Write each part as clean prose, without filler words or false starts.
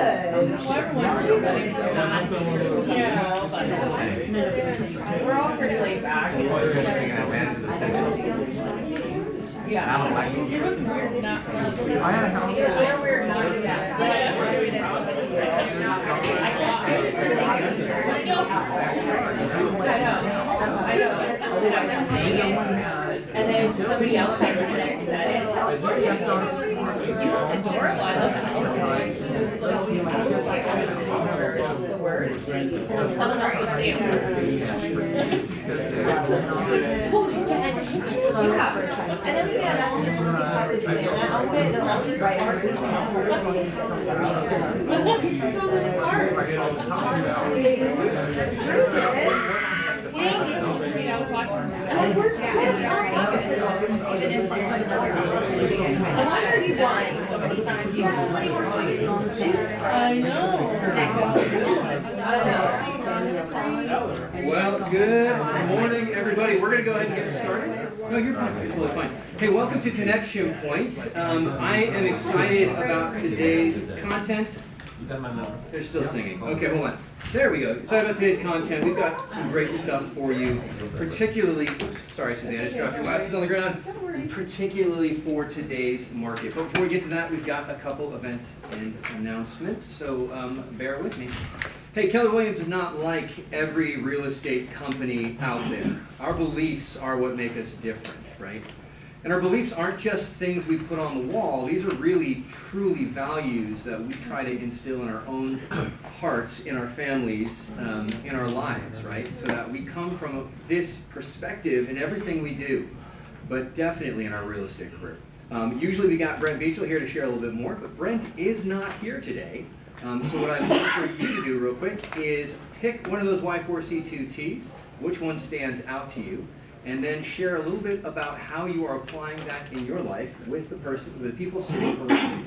Well, everyone really yeah, but we're all pretty laid back. Yeah. I don't like it. You're looking weird not we're weird not doing that. We're doing it. I know. And I was saying it, and then somebody else said it. You look adorable. I love the words. Someone else would say it. And then we get asked if we're excited to that outfit, and all these parts of I worked and why are you blind so many times? You have so many more choices to choose from. I know. Well, good morning, everybody. We're going to go ahead and get started. No, you're fine. You're totally fine. Hey, welcome to Connection Point. I am excited about today's content. They're still singing. Okay, hold on. There we go. Excited about today's content. We've got some great stuff for you, particularly, sorry, Susanne, I just dropped your glasses on the ground, particularly for today's market. But before we get to that, we've got a couple events and announcements, so bear with me. Hey, Keller Williams is not like every real estate company out there. Our beliefs are what make us different, right? And our beliefs aren't just things we put on the wall. These are really, truly values that we try to instill in our own hearts, in our families, in our lives, right? So that we come from this perspective in everything we do, but definitely in our real estate career. Usually we got Brent Beachel here to share a little bit more, but Brent is not here today. So what I'd like for you to do real quick is pick one of those Y4C2Ts, which one stands out to you, and then share a little bit about how you are applying that in your life with the people sitting around you.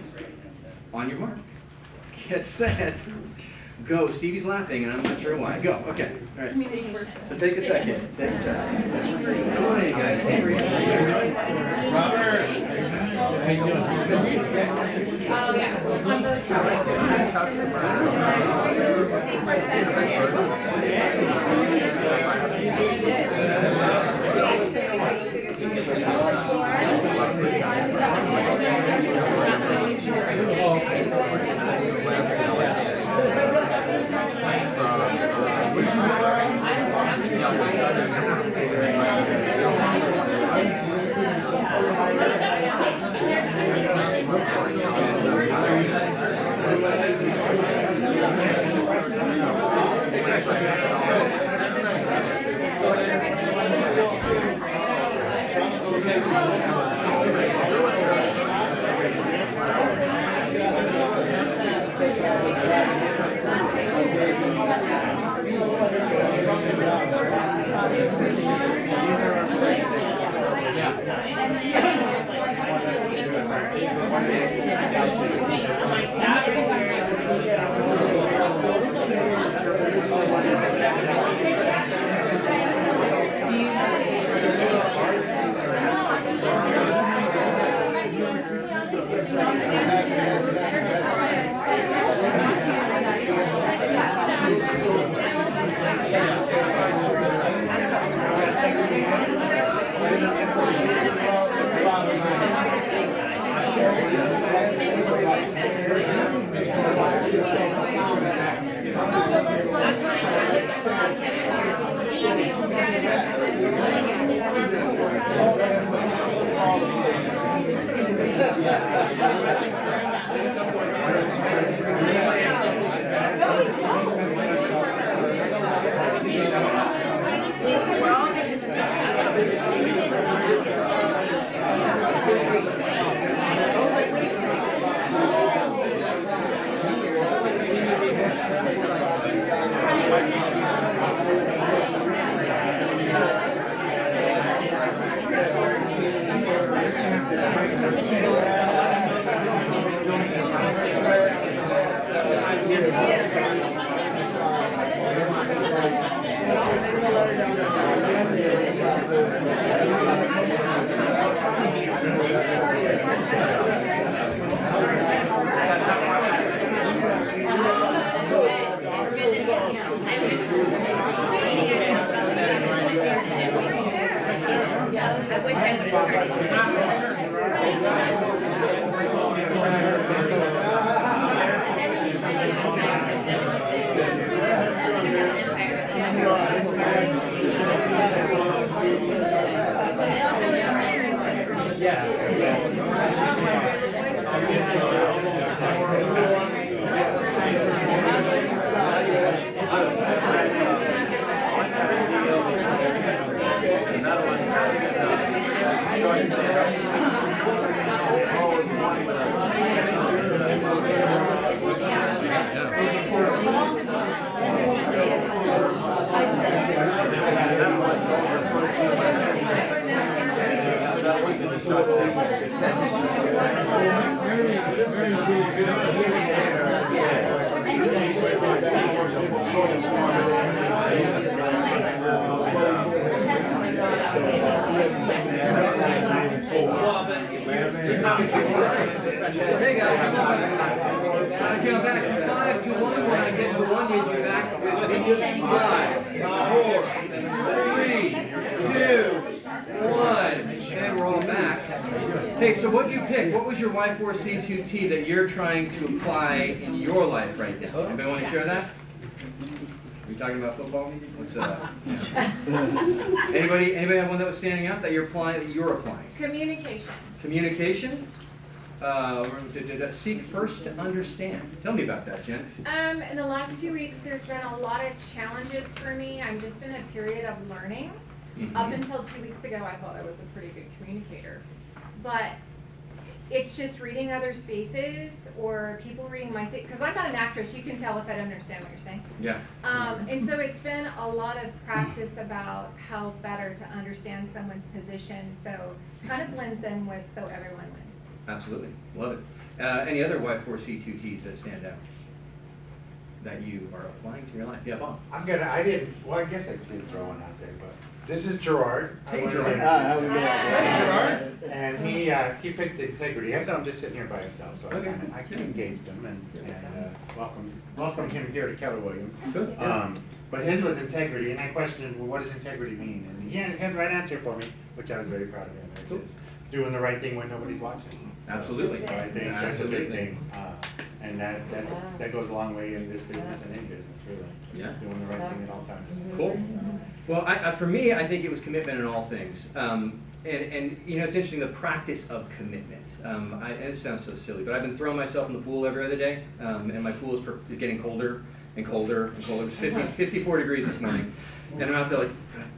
On your mark, get set, go. Stevie's laughing, and I'm not sure why. Go. Okay. All right. So take a second. Take a second. Good morning, guys. Robert. How you doing? Oh yeah. Hey guys, I count back from 5 to 1. When I get to 1, you'll be back with me. 5, 4, 3, 2, 1. And we're all back. Hey, so what did you pick? What was your Y4C2T that you're trying to apply in your life right now? Anybody want to share that? Are you talking about football? What's anybody have one that was standing out that you're applying? Communication. Communication. Seek first to understand. Tell me about that, Jen. In the last 2 weeks, there's been a lot of challenges for me. I'm just in a period of learning. Up until 2 weeks ago, I thought I was a pretty good communicator, but it's just reading others' faces or people reading my face. Because I'm not an actress, you can tell if I don't understand what you're saying. Yeah. And so it's been a lot of practice about how better to understand someone's position, so kind of blends in with so everyone wins. Absolutely, love it. Any other Y4C2Ts that stand out that you are applying to your life? Yeah, Bob. I guess I did throw one out there, but this is Gerard. Hey, Gerard. Hey, Gerard. And he picked integrity. I saw him just sitting here by himself, so I can engage him and welcome him here to Keller Williams. Good. But his was integrity, and I questioned, well, what does integrity mean? And he had the right answer for me, which I was very proud of him. Which is doing the right thing when nobody's watching. Absolutely. So I think that's a big thing, and that goes a long way in this business and in business, really. Yeah. Doing the right thing at all times. Cool. Well, for me, I think it was commitment in all things. And you know, it's interesting, the practice of commitment. It sounds so silly, but I've been throwing myself in the pool every other day, and my pool is getting colder and colder and colder. It's 54 degrees this morning, and I'm out there like,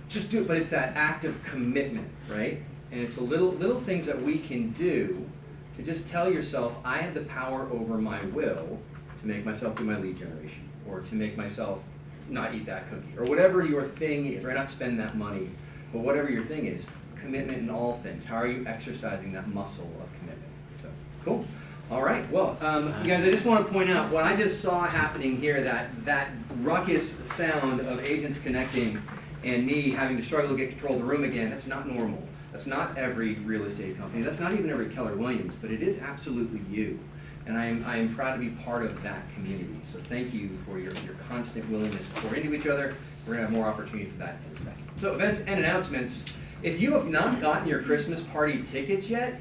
just do it. But it's that act of commitment, right? And it's the little things that we can do to just tell yourself, I have the power over my will to make myself do my lead generation, or to make myself not eat that cookie, or whatever your thing is, right? Not spend that money, but whatever your thing is, commitment in all things. How are you exercising that muscle of commitment? So, cool. All right, well, you guys, I just want to point out what I just saw happening here, that ruckus sound of agents connecting and me having to struggle to get control of the room again, that's not normal. That's not every real estate company. That's not even every Keller Williams, but it is absolutely you. And I am proud to be part of that community. So thank you for your constant willingness to pour into each other. We're going to have more opportunity for that in a second. So events and announcements. If you have not gotten your Christmas party tickets yet,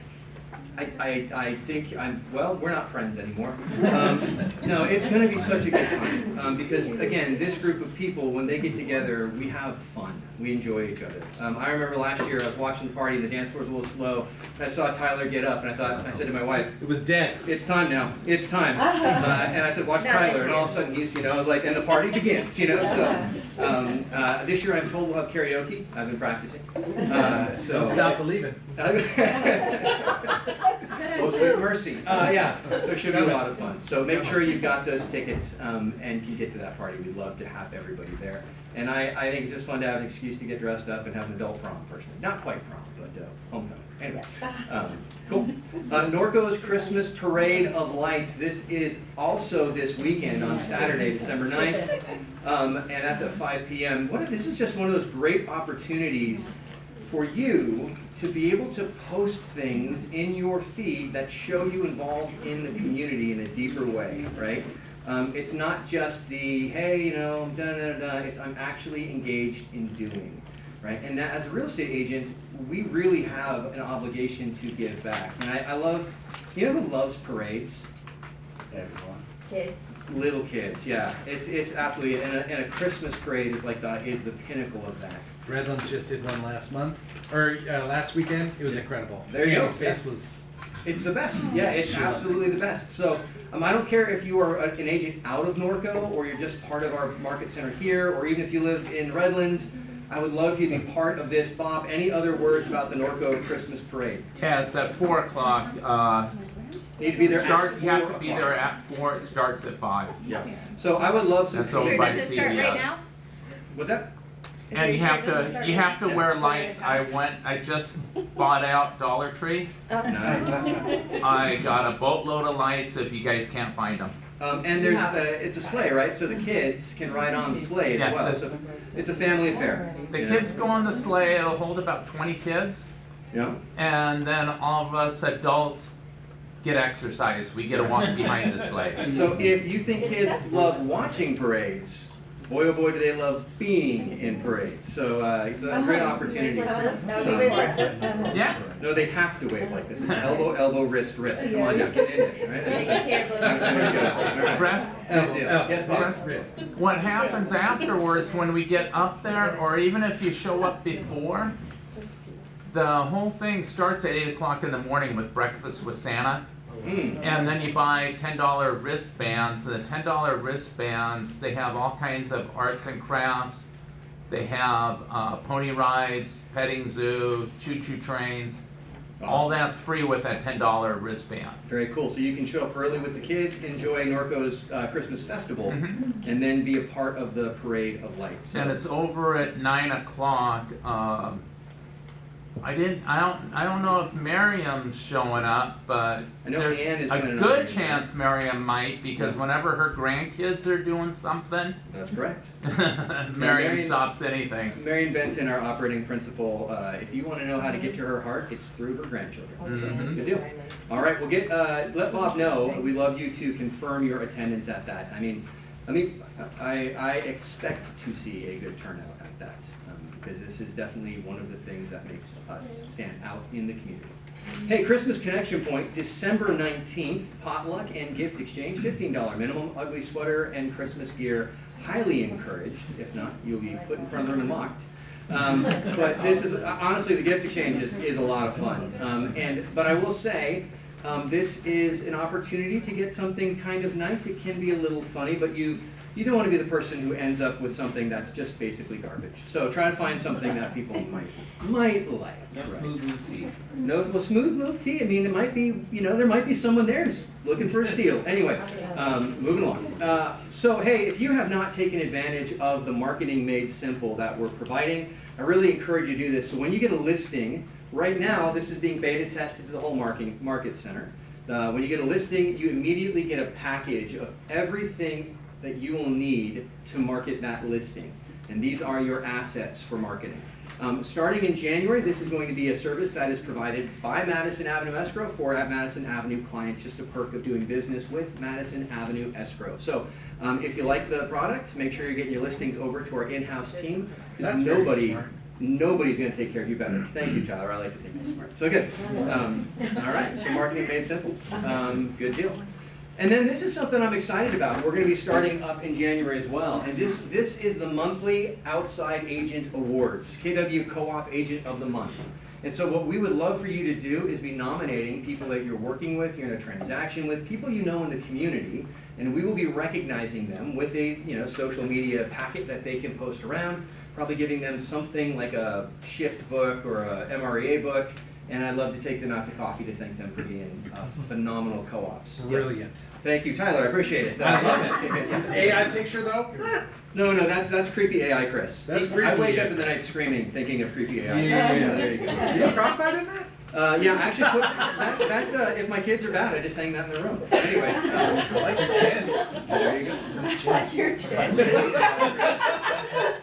I think we're not friends anymore. No, it's going to be such a good time because, again, this group of people, when they get together, we have fun. We enjoy each other. I remember last year I was watching the party, the dance floor was a little slow, and I saw Tyler get up, and I said to my wife, it was dead. It's time now. It's time. And I said, watch Tyler, and all of a sudden he's, I was like, and the party begins, So this year I'm told we'll have karaoke. I've been practicing. Don't stop believing. Mercy. Yeah, so it should be a lot of fun. So make sure you've got those tickets and can get to that party. We'd love to have everybody there. And I think it's just fun to have an excuse to get dressed up and have an adult prom, personally. Not quite prom, but homecoming. Anyway, cool. Norco's Christmas Parade of Lights. This is also this weekend on Saturday, December 9th. And that's at 5 p.m. This is just one of those great opportunities for you to be able to post things in your feed that show you involved in the community in a deeper way, right? It's not just the, hey, it's I'm actually engaged in doing, right? And that, as a real estate agent, we really have an obligation to give back. And I love, who loves parades? Everyone. Kids. Little kids, yeah. It's absolutely, and a Christmas parade is like is the pinnacle of that. Redlands just did one last weekend. It was incredible. There you go. His face was. It's the best. Yeah, it's absolutely the best. So I don't care if you are an agent out of Norco or you're just part of our market center here, or even if you live in Redlands. I would love you to be part of this. Bob, any other words about the Norco Christmas Parade? Yeah, it's at 4 o'clock. You need to be there You have to be there at at 4. It starts at 5. Yeah. So I would love some. That's over by Does it start right now? What's that? And you have to wear lights. I just bought out Dollar Tree. Nice. I got a boatload of lights if you guys can't find them. And there's it's a sleigh, right? So the kids can ride on the sleigh as Yeah, well. So it's a family affair. The you know? kids go on the sleigh, it'll hold about 20 kids. Yeah. And then all of us adults get exercise. We get to walk behind the sleigh. So if you think kids love watching parades, boy oh boy do they love being in parades. So it's a great opportunity. Yeah. No, they have to wave like this. It's elbow, elbow, wrist, wrist. Come on now, get in it. Right? There we go. All right. Breast. Good deal. Yes, boss. What happens afterwards when we get up there, or even if you show up before, the whole thing starts at 8 o'clock in the morning with breakfast with Santa. And then you buy $10 wristbands. The $10 wristbands, they have all kinds of arts and crafts. They have pony rides, petting zoo, choo-choo trains. All that's free with that $10 wristband. Very cool. So you can show up early with the kids, enjoy Norco's Christmas festival, and then be a part of the parade of lights. So. And it's over at 9 o'clock. I don't know if Miriam's showing up, but I know there's Ann is a gonna good know. chance Miriam might, because whenever her grandkids are doing something, That's correct. Miriam Marion- stops anything. Marion Benton, our operating principal, if you want to know how to get to her heart, it's through her grandchildren. So, good deal. All right, we'll let Bob know. We'd love you to confirm your attendance at that. I expect to see a good turnout at that. Because this is definitely one of the things that makes us stand out in the community. Hey, Christmas Connection Point, December 19th, potluck and gift exchange, $15 minimum, ugly sweater and Christmas gear, highly encouraged. If not, you'll be put in front of them and mocked. But this is, honestly, the gift exchange is a lot of fun. But I will say, this is an opportunity to get something kind of nice. It can be a little funny, but you don't want to be the person who ends up with something that's just basically garbage. So try to find something that people might like. No right? smooth move tea. No, well, smooth move tea. I mean, it might be, there might be someone there who's looking for a steal. Anyway, moving along. So hey, if you have not taken advantage of the marketing made simple that we're providing, I really encourage you to do this. So when you get a listing, right now this is being beta tested to the whole market center. When you get a listing, you immediately get a package of everything that you will need to market that listing. And these are your assets for marketing. Starting in January, this is going to be a service that is provided by Madison Avenue Escrow for Madison Avenue clients, just a perk of doing business with Madison Avenue Escrow. So if you like the product, make sure you're getting your listings over to our in-house team, because nobody's going to take care of you better. Thank you, Tyler. I like to think you're smart. So good. All right, so marketing made simple. Good deal. And then this is something I'm excited about. We're going to be starting up in January as well. And this is the monthly Outside Agent Awards, KW Co-op Agent of the Month. And so what we would love for you to do is be nominating people that you're working with, you're in a transaction with, people you know in the community, and we will be recognizing them with a social media packet that they can post around, probably giving them something like a Shift book or a MREA book. And I'd love to take them out to coffee to thank them for being phenomenal co-ops. Brilliant. Yes. Thank you, Tyler. I appreciate it. I love it. AI picture though? No, that's creepy AI, Chris. That's creepy. I wake up in the night screaming, thinking of creepy AI. Yeah. There you go. Did you cross-eyed in that? Yeah, I actually put that. If my kids are bad, I just hang that in the room. Anyway. I like your chin. There you go. Like your chin.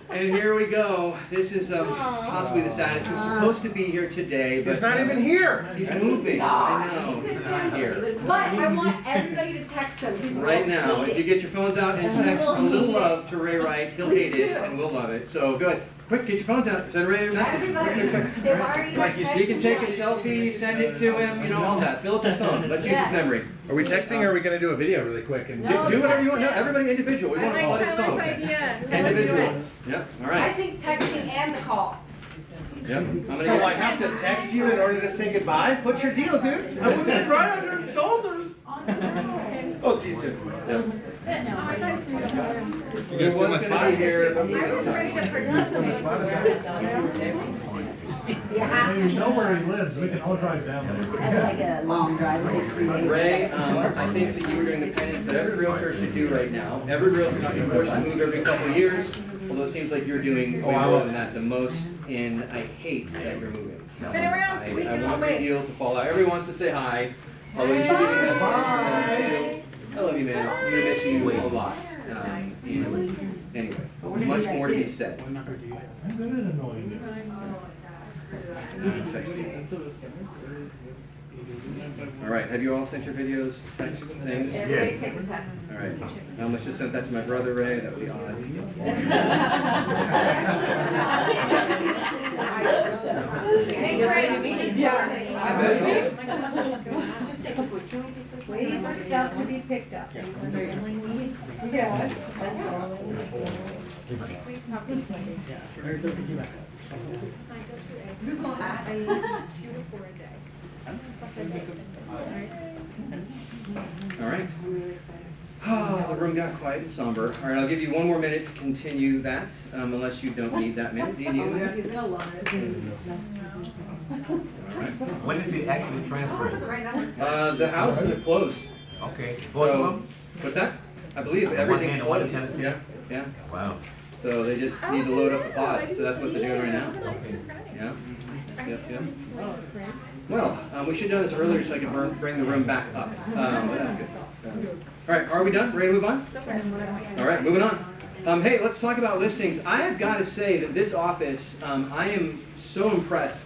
And here we go. This is possibly the saddest. He was supposed to be here today, but He's not even here. He's moving. I know. He's not here. But I want everybody to text him. He's Right now, if you get your phones out and text a little love to Ray Wright, he'll hate it, and we'll love it. So good. Quick, get your phones out. Send Ray a message. Everybody, Quick. they've already Like you You can take a selfie, send it to him, all that. Fill up his phone. Let's use his memory. Are we texting or are we going to do a video really quick? And No. Do whatever you want. No, everybody individual. We I want to like flood his Tyler's phone. idea. Individual. Yep. All I right. think texting and the call. Yep. I'm gonna So get- I have to text you in order to say goodbye? What's your deal, dude? I was going to cry on your shoulders. Oh, see you soon. Yep. No, I thought it was gonna go home. You're There was going to gonna steal my be spot? here. I was ready to participate. We know where he lives, we can all drive down there. That's like a long drive, it takes 3 days. Ray, I think that you were doing the penance that every realtor should do right now. Every realtor should be forced to move every couple of years Although it seems like you're doing way more than that the most, and I hate that you're moving. Spin around so we I can all want your wait. deal to fall out. Everyone wants to say hi. Although you should be doing this too. I love you, man. I'm gonna miss you a lot. Anyway, much more to be said. I'm good at annoying you. All right, have you all sent your videos, text things? Everybody take the text. All right, I almost just sent that to my brother Ray, that would be odd. Thanks, Ray. I bet you did. Waiting for stuff to be picked up. Sweet talk is like, I eat 2 to 4 a day. Plus I bake. All right. Oh, the room got quiet and somber. All right, I'll give you one more minute to continue that, unless you don't need that minute. Do you need it? All right. When is it actually transferred? The houses are closed. Okay. Both of So, them? what's that? I believe One everything's hand and one in closed. Tennessee? Yeah, yeah. Wow. So they just need to load up the pod. So that's what they're doing right now. Okay. Yeah. Yep, yep. Well, we should have done this earlier so I could bring the room back up. But that's good. All right, are we done? Ready to move on? All right, moving on. Hey, let's talk about listings. I have got to say that this office, I am so impressed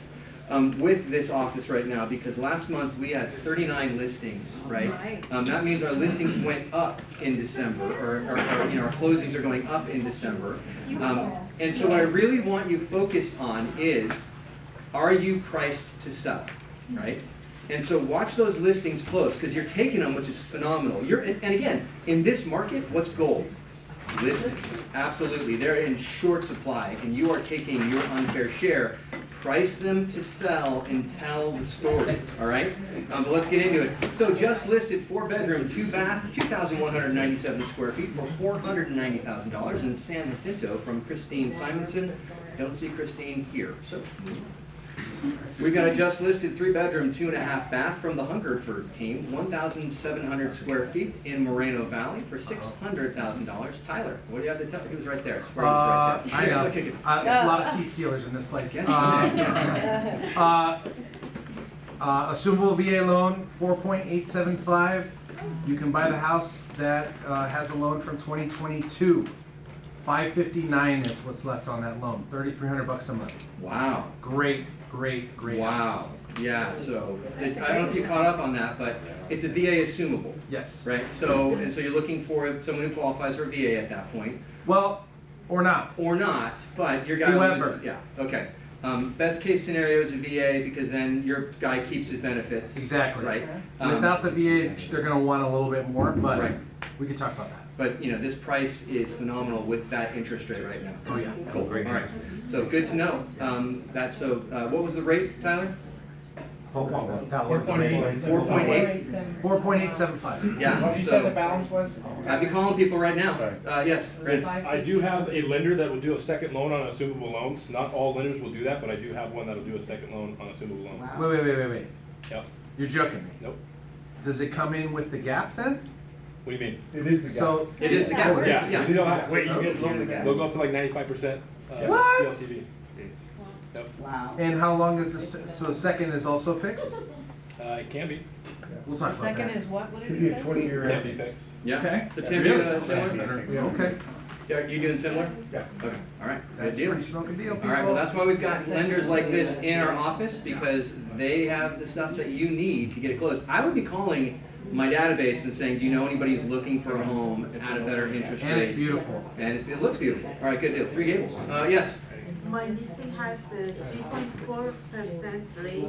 with this office right now because last month we had 39 listings, right? That means our listings went up in December, or our closings are going up in December. And so what I really want you focused on is, are you priced to sell, right? And so watch those listings close because you're taking them, which is phenomenal. And again, in this market, what's gold? Listings, absolutely. They're in short supply, and you are taking your unfair share. Price them to sell and tell the story, all right? But let's get into it. So just listed 4-bedroom, 2-bath, 2,197 square feet for $490,000 in San Jacinto from Christine Simonson. Don't see Christine here. So we've got a just listed 3-bedroom, 2.5-bath from the Hungerford team, 1,700 square feet in Moreno Valley for $600,000. Tyler, what do you have to tell? He was right there. Swear he was right there. I know. Okay, good. A lot of seat stealers in this place. Yes. Assumable VA loan, 4.875. You can buy the house that has a loan from 2022. 559 is what's left on that loan. $3,300 a month. Wow. Great Wow. house. Yeah, so I don't know if you caught up on that, but it's a VA assumable, Yes. right? So you're looking for someone who qualifies for VA at that point, Well, or not. or not, but your guy. Whoever. Yeah. Okay. Best case scenario is a VA because then your guy keeps his benefits. Exactly. Right. Without the VA, they're going to want a little bit more, but Right. we can talk about that. But this price is phenomenal with that interest rate right now. Oh yeah. Cool. All right. So good to know. What was the rate, Tyler? 4.8. 4.8. 4.875. Yeah. What did you say the balance was? I'd be calling people right now. Yes, Red. I do have a lender that will do a second loan on assumable loans. Not all lenders will do that, but I do have one that'll do a second loan on assumable loans. Wait. Yep. You're joking me. Nope. Does it come in with the gap then? What do you mean? It is the guy. So It is the gap. Yeah. Yeah. You don't have, wait, you Okay. get they'll go up to like 95%. What? CLTV. Yep. and how long is this? So second is also fixed? It can be. We'll talk about Second that. is what? What did Could you be a say? 20-year. Can be fixed. Yeah. Okay. So Tim, you similar? Okay. Are you doing similar? Yeah. Okay. All right. Good That's a deal. pretty smoking deal, people. All right. Well, that's why we've got lenders like this in our office because they have the stuff that you need to get it closed. I would be calling my database and saying, do you know anybody who's looking for a home at a better interest rate? And it's beautiful. And it looks beautiful. All right. Good deal. 3 Gables. Yes. My listing has a 3.4% rate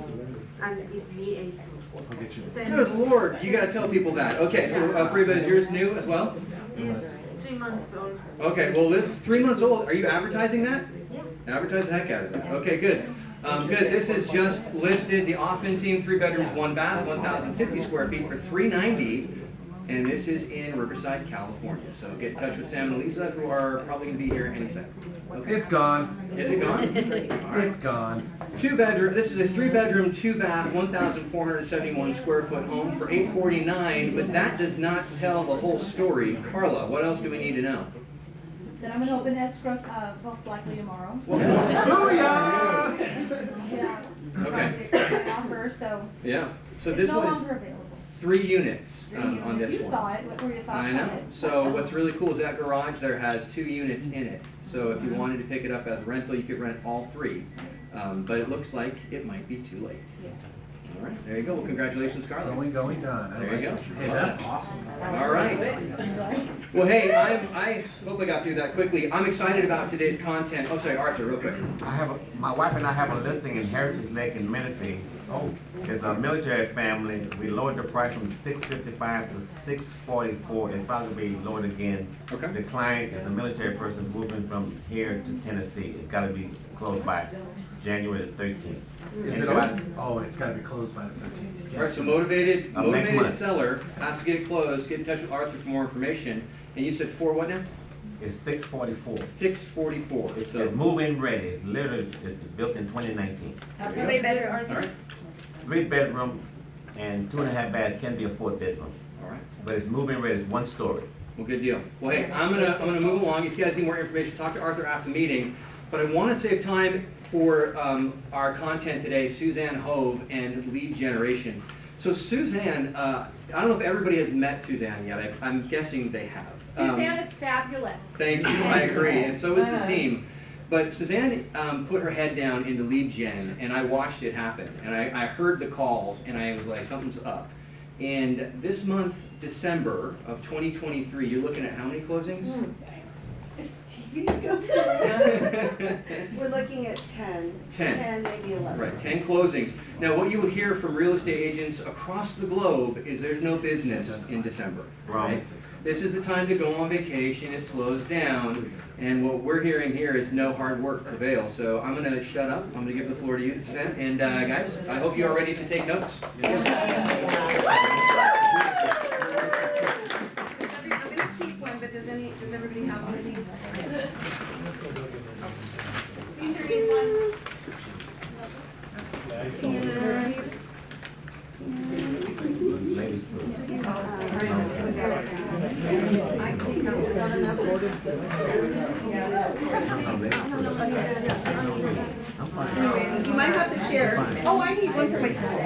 and is VA2. I'll get you. Good Lord. You got to tell people that. Okay. So Freba, is yours new as well? It's 3 months old. Okay. Well, it's 3 months old. Are you advertising that? Yeah. Advertise the heck out of that. Okay, good. Good. This is just listed. The Offman team, 3 bedrooms, 1 bath, 1,050 square feet for $390, and this is in Riverside, California. So get in touch with Sam and Lisa, who are probably going to be here any second. Okay. It's gone. Is it gone? All right. It's gone. 2-bedroom. This is a 3-bedroom, 2-bath, 1,471 square foot home for $849, but that does not tell the whole story. Carla, what else do we need to know? Then I'm gonna open escrow, most likely tomorrow. Booyah! Yeah. Okay. It's offer, so Yeah, so it's this no one is longer available. 3 units Three on units. this You one. saw it, what were your thoughts I on know. it? So what's really cool is that garage there has 2 units in it. So if you Mm-hmm. wanted to pick it up as a rental, you could rent all 3. But it looks like it might be too late. Yeah. All right, there you go. Well, congratulations, Carla. Going, done. I There like you go. it. Hey, that's awesome. All right. Well, hey, I hope I got through that quickly. I'm excited about today's content. Oh, sorry, Arthur, real quick. My wife and I have a listing in Heritage Lake in Menifee. Oh. It's a military family. We lowered the price from $655 to $644. It'll probably be lowered again. Okay. The client is a military person moving from here to Tennessee. It's gotta be closed by January the 13th. Is it open? Oh, it's gotta be closed by the 13th. All right, so motivated Next month. seller has to get it closed. Get in touch with Arthur for more information. And you said 4 what now? It's $644. 644. It's So, move-in ready. It's literally, it's built in 2019. How many bedrooms? all right, 3 bedroom and 2.5 bath, can be a 4th bedroom. all right. But it's move-in ready, it's 1 story. Well, good deal. Well, hey, I'm gonna move along. If you guys need more information, talk to Arthur after the meeting. But I want to save time for our content today, Susanne Hove and lead generation. So Suzanne, I don't know if everybody has met Suzanne yet. I'm guessing they have. Suzanne is fabulous. Thank you. I agree, and so is the team. But Suzanne put her head down into lead gen, and I watched it happen. And I heard the calls, and I was like, something's up. And this month, December of 2023, you're looking at how many closings? If Stevie's good. We're looking at 10. 10. Maybe 11. Right, 10 closings. Now, what you will hear from real estate agents across the globe is there's no business in December, right? This is the time to go on vacation, it slows down, and what we're hearing here is no hard work prevails. So I'm gonna shut up, I'm gonna give the floor to you, Suzanne, and guys, I hope you are ready to take notes. I'm gonna keep one, but does everybody have one of these? Caesar needs one. Anyways, you might have to share. Oh, I need one for myself.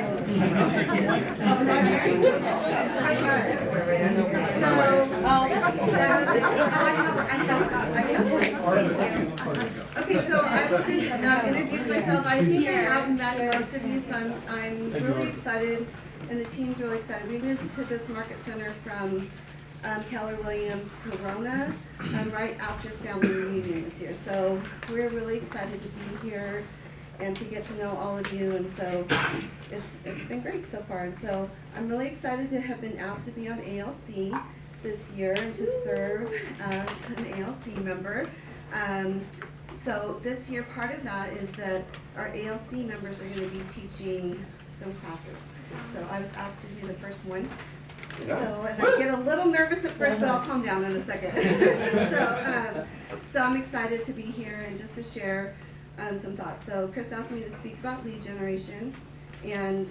Okay, so I will just introduce myself. I think I have met most of you, so I'm really excited, and the team's really excited. We moved to this market center from Keller Williams Corona right after family reunion this year. So we're really excited to be here and to get to know all of you, and so it's been great so far. And so I'm really excited to have been asked to be on ALC this year and to serve as an ALC member. So this year, part of that is that our ALC members are going to be teaching some classes. So I was asked to do the first one. So, and I get a little nervous at first, but I'll calm down in a second. So I'm excited to be here and just to share some thoughts. So Chris asked me to speak about lead generation, and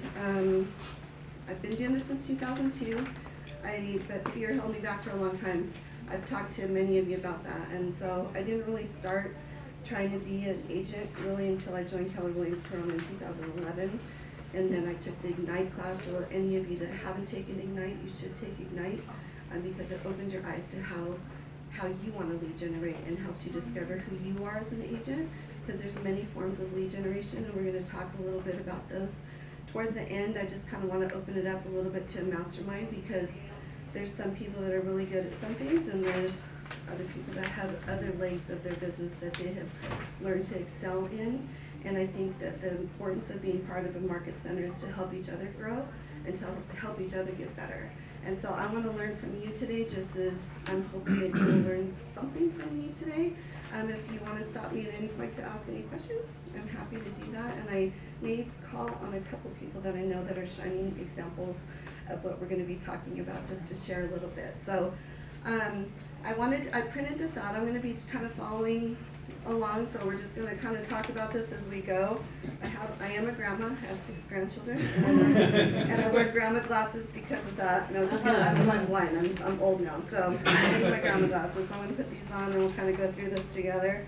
I've been doing this since 2002, but fear held me back for a long time. I've talked to many of you about that, and so I didn't really start trying to be an agent really until I joined Keller Williams Corona in 2011. And then I took the Ignite class, so any of you that haven't taken Ignite, you should take Ignite, because it opens your eyes to how you want to lead generate and helps you discover who you are as an agent, because there's many forms of lead generation, and we're going to talk a little bit about those. Towards the end, I just kind of want to open it up a little bit to a mastermind, because there's some people that are really good at some things, and there's other people that have other legs of their business that they have learned to excel in. And I think that the importance of being part of a market center is to help each other grow and to help each other get better. And so I want to learn from you today, just as I'm hoping that you'll learn something from me today. If you want to stop me at any point to ask any questions, I'm happy to do that. And I may call on a couple people that I know that are shining examples of what we're going to be talking about, just to share a little bit. So I printed this out. I'm going to be kind of following along, so we're just gonna kind of talk about this as we go. I am a grandma, I have 6 grandchildren, and I wear grandma glasses because of that. No, just kidding, I'm blind, I'm old now, so I need my grandma glasses, so I'm gonna put these on and we'll kind of go through this together.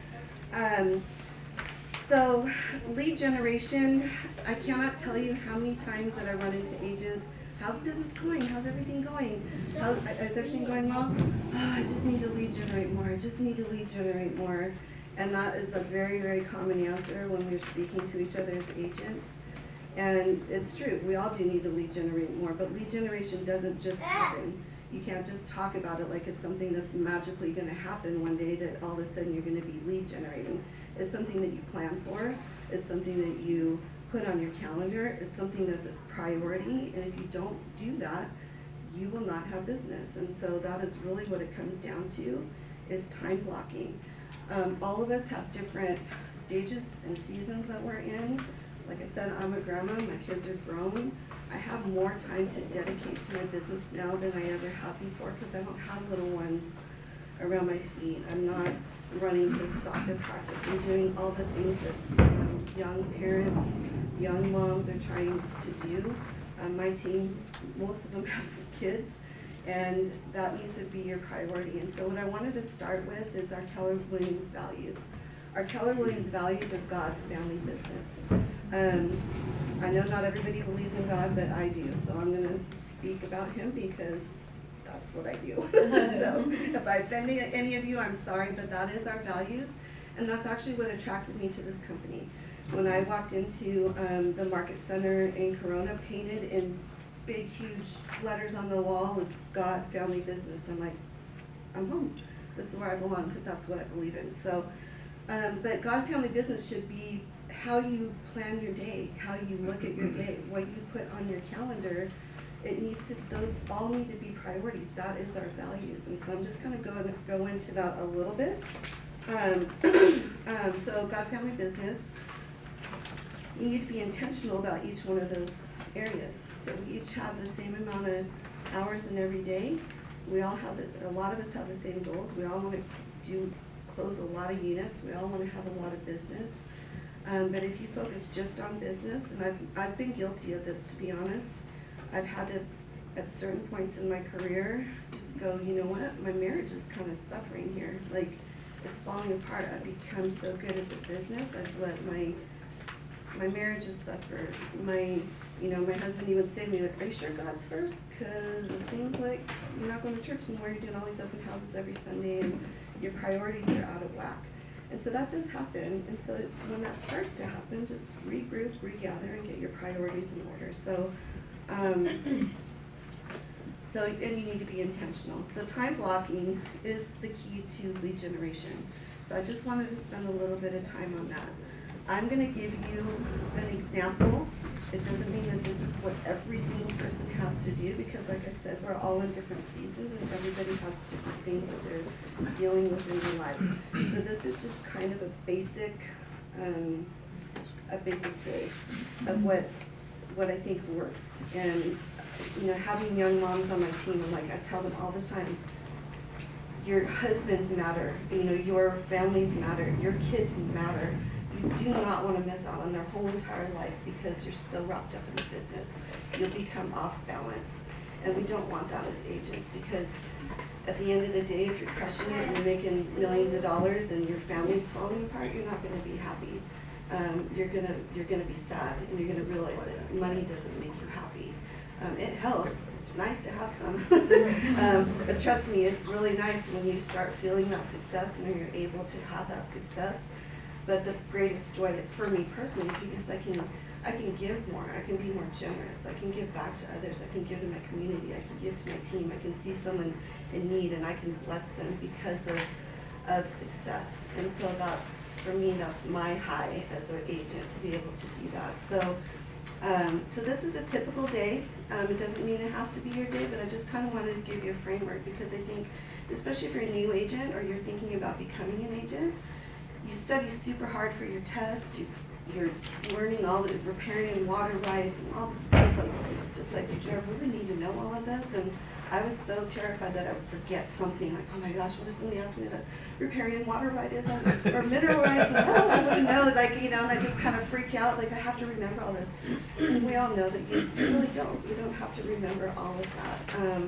So lead generation, I cannot tell you how many times that I run into agents. How's business going? How's everything going? Is everything going well? Oh, I just need to lead generate more. I just need to lead generate more. And that is a very, very common answer when we're speaking to each other as agents. And it's true, we all do need to lead generate more, but lead generation doesn't just happen. You can't just talk about it like it's something that's magically going to happen one day that all of a sudden you're going to be lead generating. It's something that you plan for. It's something that you put on your calendar. It's something that's a priority, and if you don't do that, you will not have business. And so that is really what it comes down to, is time blocking. All of us have different stages and seasons that we're in. Like I said, I'm a grandma, my kids are grown. I have more time to dedicate to my business now than I ever have before because I don't have little ones around my feet. I'm not running to soccer practice and doing all the things that young parents, young moms are trying to do. My team, most of them have kids, and that needs to be your priority. And so what I wanted to start with is our Keller Williams values. Our Keller Williams values are God, family, business. I know not everybody believes in God, but I do, so I'm going to speak about him because that's what I do. So if I offend any of you, I'm sorry, but that is our values, and that's actually what attracted me to this company. When I walked into the Market Center in Corona, painted in big, huge letters on the wall was God, family, business. I'm like, I'm home. This is where I belong because that's what I believe in. So, but God, family, business should be how you plan your day, how you look at your day, what you put on your calendar. It needs to, those all need to be priorities. That is our values. And so I'm just going to go into that a little bit. So God, family, business. You need to be intentional about each one of those areas. So we each have the same amount of hours in every day. We all have, a lot of us have the same goals. We all want to close a lot of units. We all want to have a lot of business. But if you focus just on business, and I've been guilty of this, to be honest. I've had to, at certain points in my career, just go, you know what, my marriage is kind of suffering here. Like, it's falling apart. I've become so good at the business. I've let my marriages suffer. My husband even said to me, like, are you sure God's first? Because it seems like you're not going to church anymore. You're doing all these open houses every Sunday, and your priorities are out of whack. And so that does happen. And so when that starts to happen, just regroup, regather, and get your priorities in order. So, and you need to be intentional. So time blocking is the key to lead generation. So I just wanted to spend a little bit of time on that. I'm going to give you an example. It doesn't mean that this is what every single person has to do because, like I said, we're all in different seasons and everybody has different things that they're dealing with in their lives. So this is just kind of a basic day of what I think works. And having young moms on my team, I tell them all the time, your husbands matter, your families matter, your kids matter. You do not want to miss out on their whole entire life because you're so wrapped up in the business. You'll become off balance. And we don't want that as agents because at the end of the day, if you're crushing it and you're making millions of dollars and your family's falling apart, you're not going to be happy. You're gonna be sad, and you're gonna realize that money doesn't make you happy. It helps. It's nice to have some, but trust me, it's really nice when you start feeling that success and you're able to have that success. But the greatest joy for me personally is because I can give more. I can be more generous. I can give back to others. I can give to my community. I can give to my team. I can see someone in need and I can bless them because of success. And so that, for me, that's my high as an agent to be able to do that. So, so this is a typical day. It doesn't mean it has to be your day, but I just kind of wanted to give you a framework because I think, especially if you're a new agent or you're thinking about becoming an agent, you study super hard for your test. You're learning all the repairing water rights and all the stuff. Just like, do I really need to know all of this? And I was so terrified that I would forget something, like, oh my gosh, what if somebody asked me what a riparian water right is, or mineral rights, and I wouldn't know, like, and I just kind of freak out, like, I have to remember all this. And we all know that you really don't. You don't have to remember all of that.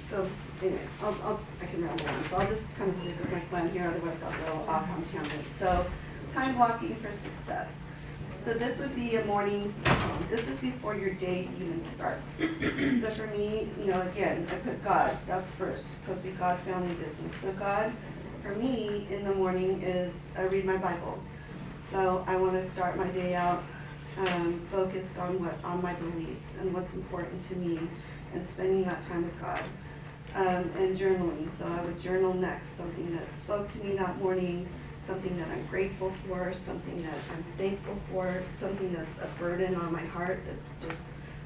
So anyways, I can ramble on, so I'll just kind of stick with my plan here, otherwise I'll go off on tangents. So, time blocking for success. So this would be a morning, this is before your day even starts. So for me, again, I put God, that's first. It's supposed to be God, family, business. So God, for me, in the morning is I read my Bible. So I want to start my day out focused on my beliefs and what's important to me, and spending that time with God. And journaling. So I would journal next, something that spoke to me that morning, something that I'm grateful for, something that I'm thankful for, something that's a burden on my heart that's just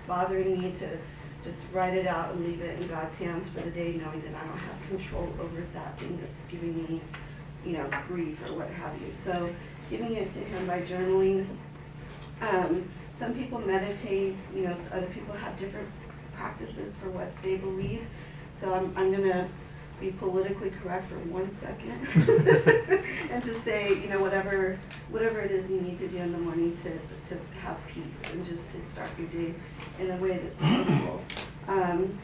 bothering me, to just write it out and leave it in God's hands for the day, knowing that I don't have control over that thing that's giving me, grief or what have you. So giving it to Him by journaling. Some people meditate, other people have different practices for what they believe. So I'm going to be politically correct for 1 second and to say, whatever it is you need to do in the morning to have peace and just to start your day in a way that's peaceful. And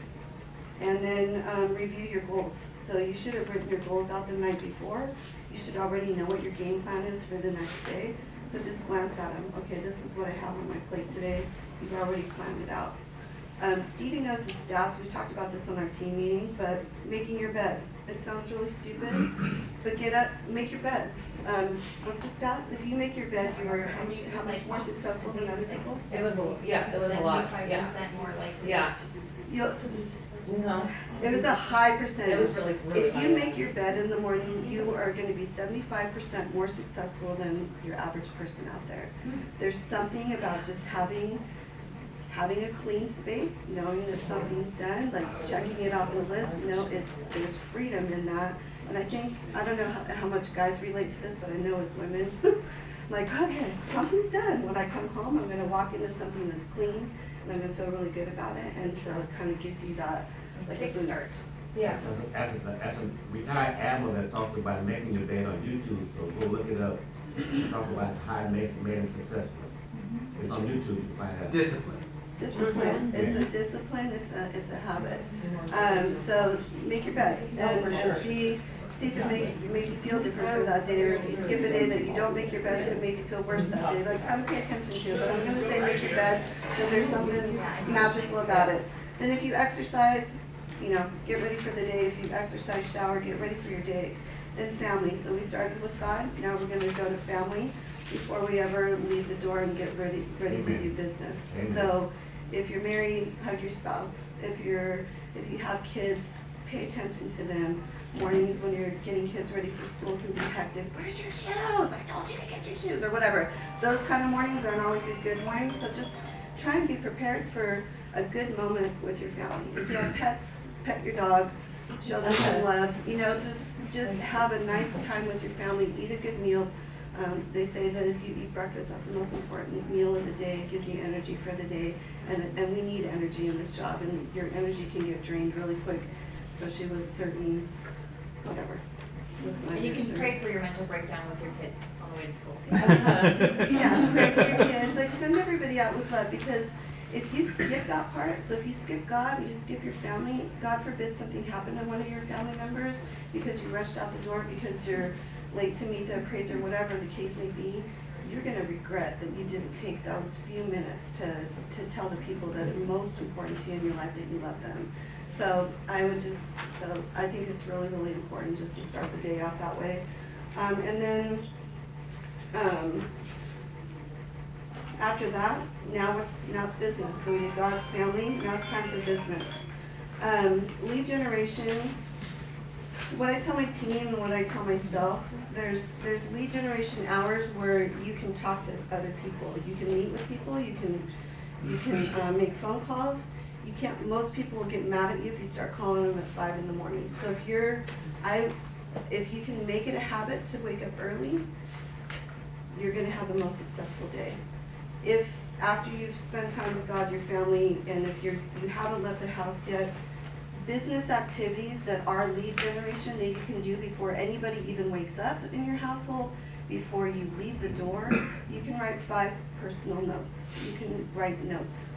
then review your goals. So you should have written your goals out the night before. You should already know what your game plan is for the next day. So just glance at them. Okay, this is what I have on my plate today. You've already planned it out. Stevie knows the stats. We talked about this on our team meeting, but making your bed. It sounds really stupid, but get up, make your bed. What's the stats? If you make your bed, you're how much more successful than other people? It was a lot, yeah. 75% more likely. Yeah. No. It was a high percentage. It was really If you make your bed in the morning, you are going to be 75% more successful than your average person out there. There's something about just having a clean space, knowing that something's done, like checking it off the list. There's freedom in that. And I don't know how much guys relate to this, but I know as women, like, okay, something's done. When I come home, I'm going to walk into something that's clean, and I'm going to feel really good about it. And so it kind of gives you that, like, a boost. Yeah. As a retired admiral that talks about making your bed on YouTube, so go look it up. Talk about how it made him successful. It's on YouTube. You find that. Discipline. Discipline. It's a discipline. It's a habit. So make your bed and see if it makes you feel different for that day, or if you skip a day that you don't make your bed, if it made you feel worse that day. Like, kind of pay attention to it. But I'm going to say make your bed because there's something magical about it. Then if you exercise, get ready for the day. If you exercise, shower, get ready for your day. Then family. So we started with God. Now we're going to go to family before we ever leave the door and get ready to do business. Amen. So if you're married, hug your spouse. If you have kids, pay attention to them. Mornings when you're getting kids ready for school can be hectic. Where's your shoes? I told you to get your shoes, or whatever. Those kind of mornings aren't always a good morning. So just try and be prepared for a good moment with your family. If you have pets, pet your dog. Show them some love. Just have a nice time with your family. Eat a good meal. They say that if you eat breakfast, that's the most important meal of the day. It gives you energy for the day, and we need energy in this job. And your energy can get drained really quick, especially with certain whatever. And you can pray for your mental breakdown with your kids on the way to school. Yeah, pray for your kids. Like, send everybody out with love, because if you skip that part, so if you skip God, you skip your family, God forbid something happened to one of your family members because you rushed out the door because you're late to meet the appraiser, whatever the case may be, you're going to regret that you didn't take those few minutes to tell the people that are most important to you in your life that you love them. So I think it's really, really important just to start the day off that way. And then after that, now it's business. So we got family, now it's time for business. Lead generation. What I tell my team and what I tell myself, there's lead generation hours where you can talk to other people. You can meet with people. You can make phone calls. You can't. Most people will get mad at you if you start calling them at 5 in the morning. So if you can make it a habit to wake up early, you're going to have the most successful day. after you've spent time with God, your family, and if you haven't left the house yet, business activities that are lead generation that you can do before anybody even wakes up in your household, before you leave the door. You can write 5 personal notes. You can write notes.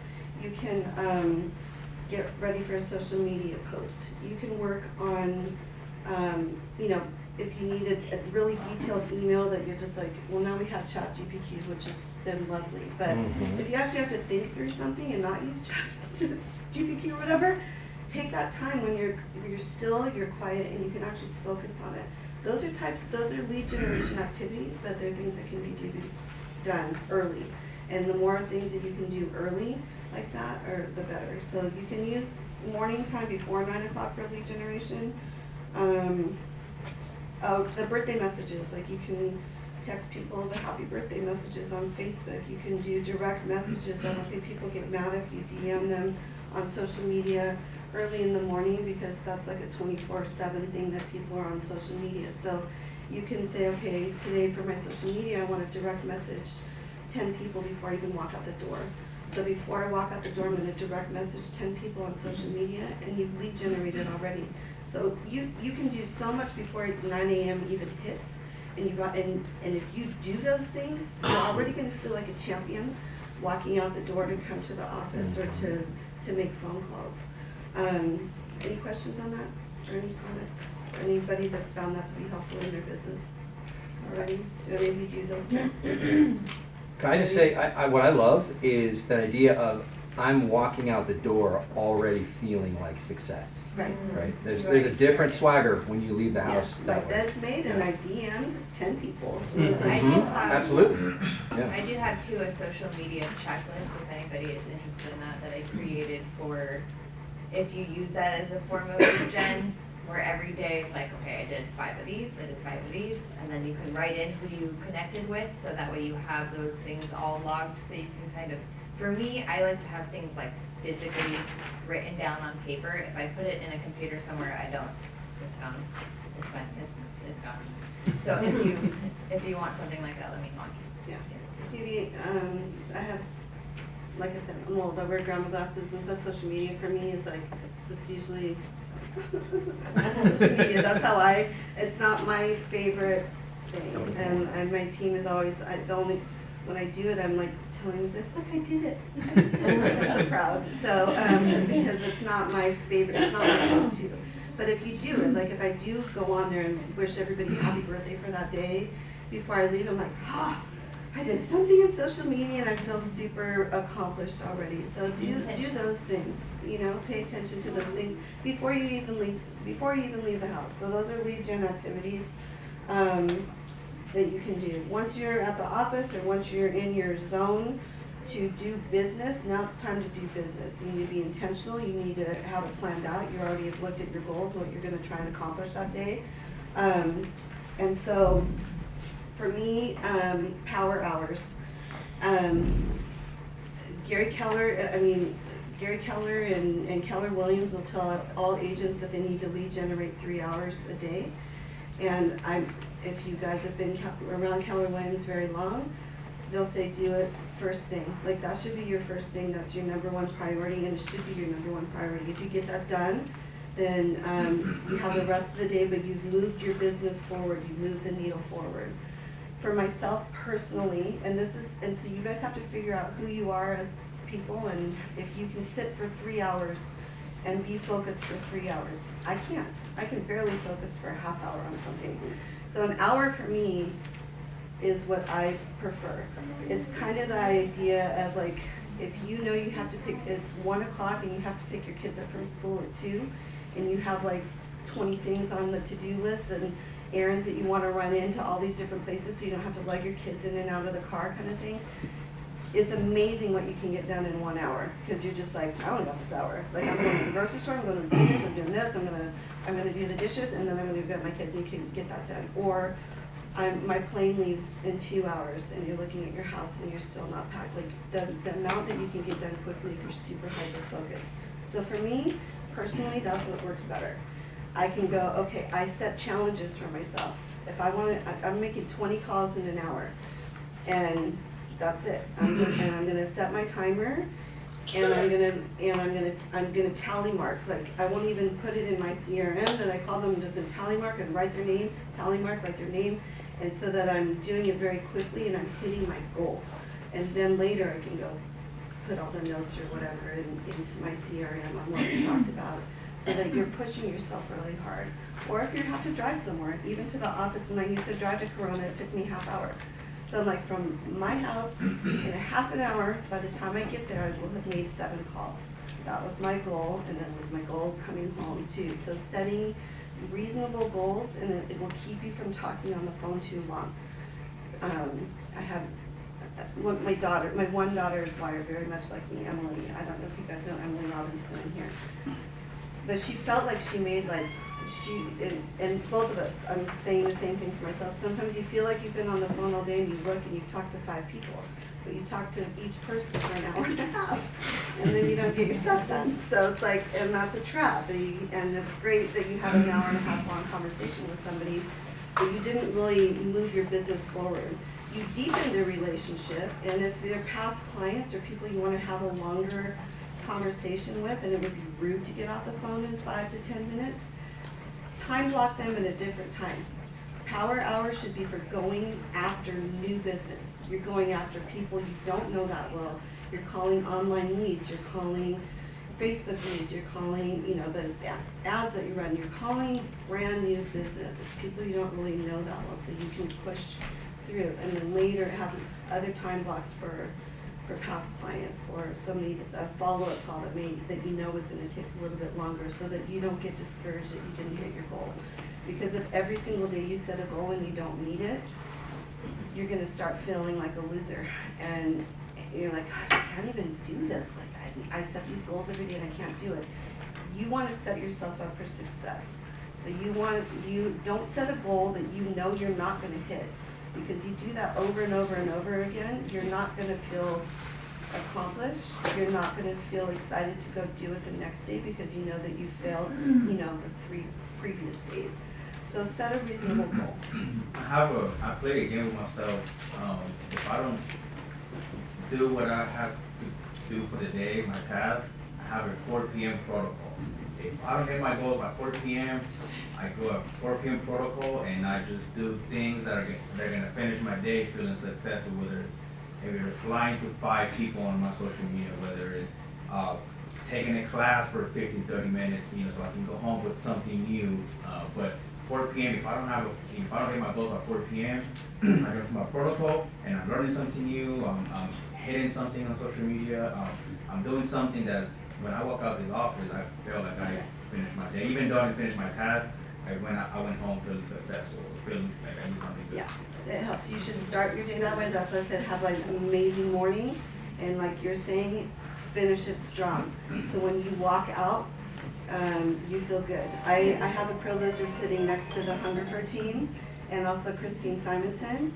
You can get ready for a social media post. You can work on, you know, if you need a really detailed email that you're just like, well, now we have ChatGPT, which has been lovely. But if you actually have to think through something and not use ChatGPT or whatever, take that time when you're still, you're quiet, and you can actually focus on it. Those are lead generation activities, but they're things that can be done early. And the more things that you can do early like that, the better. So you can use morning time before 9 o'clock for lead generation. The birthday messages, like you can text people the happy birthday messages on Facebook. You can do direct messages. I don't think people get mad if you DM them on social media early in the morning, because that's like a 24/7 thing that people are on social media. So you can say, okay, today for my social media, I want to direct message 10 people before I even walk out the door. So before I walk out the door, I'm going to direct message 10 people on social media, and you've lead generated already. So you can do so much before 9 a.m. even hits. And if you do those things, you're already going to feel like a champion walking out the door to come to the office or to make phone calls. Any questions on that, or any comments? Anybody that's found that to be helpful in their business already? Do any of you do those types of things? Can I just say, what I love is that idea of I'm walking out the door already feeling like success. Right. Right. There's a different swagger when you leave the house that Like way. that's made, and I DM'd 10 people. I do have, Absolutely. Yeah. I do have too a social media checklist, if anybody is interested in that I created for, if you use that as a form of lead gen, where every day it's like, okay, I did 5 of these, I did 5 of these, and then you can write in who you connected with, so that way you have those things all logged, so you can kind of, for me, I like to have things like physically written down on paper. If I put it in a computer somewhere, I don't, it's gone, it's fine, it's gone. So if you want something like that, let me know. Yeah. Stevie, I have, like I said, I'm old, I wear grandma glasses, and so social media for me is like, it's usually, social media, that's how it's not my favorite thing. And my team is always, when I do it, I'm like telling them, look, I did it. I'm so proud. So, because it's not my favorite, it's not my go-to. But if you do it, like if I do go on there and wish everybody happy birthday for that day, before I leave, I'm like, I did something in social media and I feel super accomplished already. So do those things, you know, pay attention to those things before you even leave the house. So those are lead gen activities that you can do. Once you're at the office or once you're in your zone to do business, now it's time to do business. You need to be intentional, you need to have it planned out. You already have looked at your goals, what you're gonna try and accomplish that day. And so for me, power hours. Gary Keller and Keller Williams will tell all agents that they need to lead generate 3 hours a day. And if you guys have been around Keller Williams very long, they'll say do it first thing. Like that should be your first thing, that's your #1 priority, and it should be your #1 priority. If you get that done, then you have the rest of the day, but you've moved your business forward, you've moved the needle forward. For myself personally, and so you guys have to figure out who you are as people, and if you can sit for 3 hours and be focused for 3 hours. I can't. I can barely focus for a half hour on something. So an hour for me is what I prefer. It's kind of the idea of like, if you know you have to pick, it's 1 o'clock and you have to pick your kids up from school at 2, and you have like 20 things on the to-do list and errands that you want to run into all these different places so you don't have to lug your kids in and out of the car kind of thing. It's amazing what you can get done in 1 hour, because you're just like, I only got this hour. Like I'm going to the grocery store, I'm going to the theaters, I'm doing this, I'm gonna do the dishes, and then I'm gonna get my kids, and you can get that done. Or my plane leaves in 2 hours, and you're looking at your house, and you're still not packed. Like the amount that you can get done quickly if you're super hyper focused. So for me personally, that's what works better. I can go, okay, I set challenges for myself. If I want to, I'm making 20 calls in an hour, and that's it. I'm gonna set my timer, and I'm gonna tally mark. Like, I won't even put it in my CRM that I call them. I'm just gonna tally mark and write their name, tally mark, write their name, and so that I'm doing it very quickly and I'm hitting my goal. And then later I can go put all the notes or whatever into my CRM on what we talked about, so that you're pushing yourself really hard. Or if you have to drive somewhere, even to the office, when I used to drive to Corona, it took me half hour. So like from my house, in a half an hour, by the time I get there, I will have made 7 calls. That was my goal, and then was my goal coming home too. So setting reasonable goals, and it will keep you from talking on the phone too long. I have my one daughter is wired very much like me, Emily. I don't know if you guys know Emily Robinson in here. But she felt like she made and both of us, I'm saying the same thing for myself. Sometimes you feel like you've been on the phone all day and you look and you've talked to 5 people, but you talk to each person for an hour and a half, and then you don't get your stuff done. So it's like, and that's a trap. And it's great that you had an hour and a half long conversation with somebody, but you didn't really move your business forward. You deepened a relationship, and if they're past clients or people you want to have a longer conversation with, and it would be rude to get off the phone in 5 to 10 minutes, time block them at a different time. Power hours should be for going after new business. You're going after people you don't know that well. You're calling online leads. You're calling Facebook leads. You're calling, the ads that you run. You're calling brand new business. It's people you don't really know that well, so you can push through. And then later have other time blocks for past clients, or somebody, a follow-up call that you know is going to take a little bit longer, so that you don't get discouraged that you didn't hit your goal. Because if every single day you set a goal and you don't meet it, you're going to start feeling like a loser, and you're like, gosh, I can't even do this. Like I set these goals every day and I can't do it. You want to set yourself up for success. So you don't set a goal that you know you're not going to hit. Because you do that over and over and over again, you're not going to feel accomplished. You're not going to feel excited to go do it the next day, because you know that you failed, the 3 previous days. So set a reasonable goal. I play a game with myself. If I don't do what I have to do for the day, my task, I have a 4 p.m. protocol. If I don't hit my goals by 4 p.m., I go at 4 p.m. protocol, and I just do things that they're gonna finish my day feeling successful. Whether it's replying to 5 people on my social media, whether it's taking a class for 15-30 minutes, so I can go home with something new. But 4 p.m. If I don't hit my goals by 4 p.m., I go to my protocol and I'm learning something new. I'm hitting something on social media. I'm doing something that when I walk out of this office, I feel like I finished my day. Even though I didn't finish my task, I went home feeling successful, feeling like I did something good. Yeah, it helps. You should start your day that way. That's why I said have an amazing morning, and like you're saying, finish it strong. So when you walk out, you feel good. I have the privilege of sitting next to the Hungerford team, and also Christine Simonson,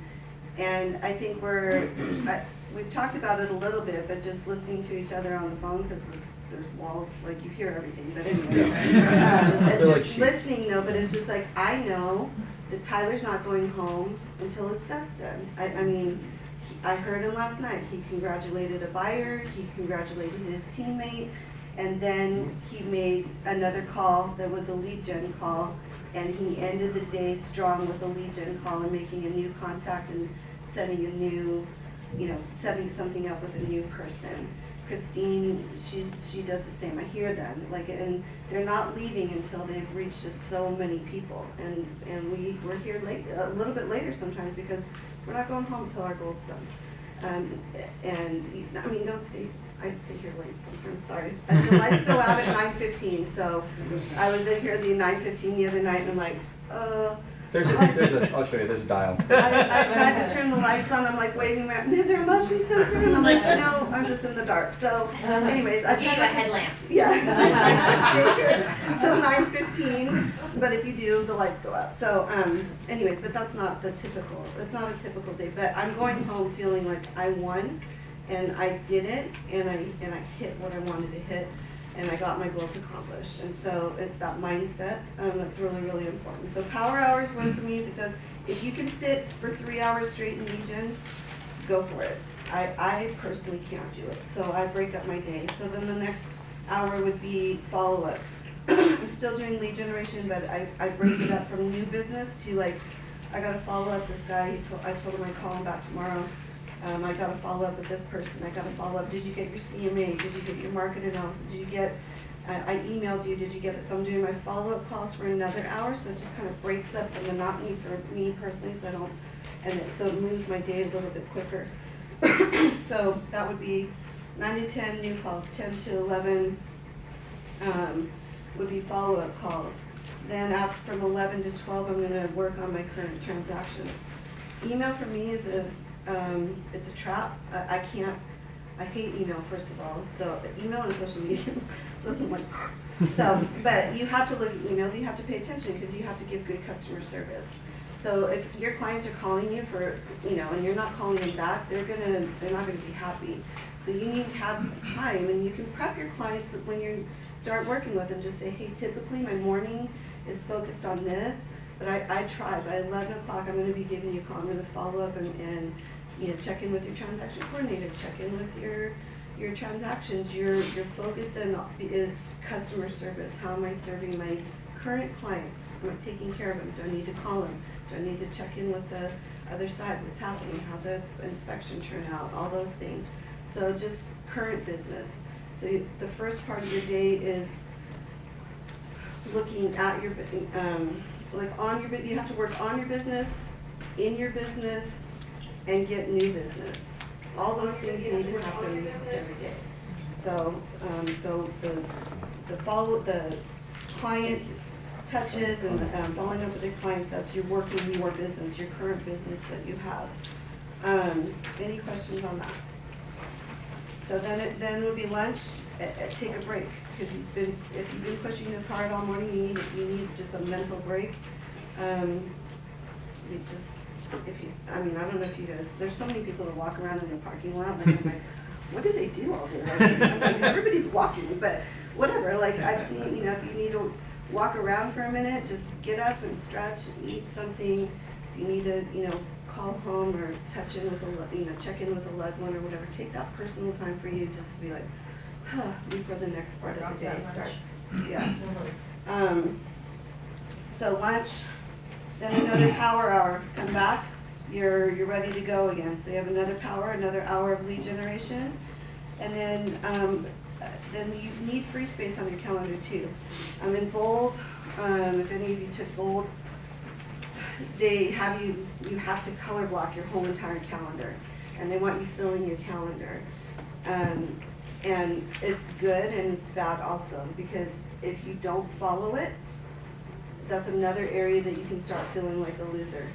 and I think we've talked about it a little bit, but just listening to each other on the phone, because there's walls, like you hear everything, but anyway. Just listening though, but it's just like, I know that Tyler's not going home until his stuff's done. I heard him last night. He congratulated a buyer, he congratulated his teammate, and then he made another call that was a lead gen call, and he ended the day strong with a lead gen call and making a new contact and setting a new, setting something up with a new person. Christine, she does the same. I hear them, and they're not leaving until they've reached just so many people. And we're here late, a little bit later sometimes, because we're not going home until our goal's done. Don't stay. I'd stay here late sometimes. Sorry. The lights go out at 9:15, so I was in here at the 9:15 the other night, and I'm like, I'll show you, there's a dial. I tried to turn the lights on, I'm like waving around, is there a motion sensor? And I'm like, no, I'm just in the dark. So anyways, I tried not to headlamp. Yeah, I tried not to stay here till 9:15, but if you do, the lights go out. So anyways, but that's not it's not a typical day, but I'm going home feeling like I won, and I did it, and I hit what I wanted to hit, and I got my goals accomplished. And so it's that mindset that's really, really important. So power hours win for me, because if you can sit for 3 hours straight in lead gen, go for it. I personally can't do it, so I break up my day. So then the next hour would be follow-up. I'm still doing lead generation, but I break it up from new business to like, I gotta follow up this guy, I told him I'd call him back tomorrow. I gotta follow up with this person, I gotta follow up, did you get your CMA, did you get your market analysis, did you get, I emailed you, did you get it? So I'm doing my follow-up calls for another hour, so it just kind of breaks up the monotony for me personally, so I don't, so it moves my day a little bit quicker. So that would be 9 to 10 new calls, 10 to 11 would be follow-up calls. Then after from 11 to 12, I'm gonna work on my current transactions. Email for me is it's a trap. I hate email, first of all. So email and social media doesn't work. So, but you have to look at emails, you have to pay attention because you have to give good customer service. So if your clients are calling you for, and you're not calling them back, they're not gonna be happy. So you need to have time, and you can prep your clients when you start working with them. Just say, hey, typically my morning is focused on this, but I try. By 11 o'clock, I'm gonna be giving you a call. I'm gonna follow up and check in with your transaction coordinator, check in with your transactions. Your focus then is customer service. How am I serving my current clients? Am I taking care of them? Do I need to call them? Do I need to check in with the other side? What's happening? How the inspection turned out? All those things. So just current business. So the first part of your day is looking at your, you have to work on your business, in your business, and get new business. All those things need to happen every day. So, the client touches and following up with your clients, that's your working your business, your current business that you have. Any questions on that? So then would be lunch, take a break, because if you've been pushing this hard all morning, you need just a mental break. I don't know if you guys, there's so many people that walk around in the parking lot, and I'm like, what do they do all day? I'm like, everybody's walking, but whatever, like I've seen, if you need to walk around for a minute, just get up and stretch, eat something. If you need to, call home or touch in with check in with a loved one or whatever, take that personal time for you just to be like, before the next part of the day starts. Yeah. So lunch, then another power hour. Come back, you're ready to go again. So you have another hour of lead generation, and then you need free space on your calendar too. In bold, if any of you took bold, they have you have to color block your whole entire calendar, and they want you filling your calendar. And it's good and it's bad also, because if you don't follow it, that's another area that you can start feeling like a loser.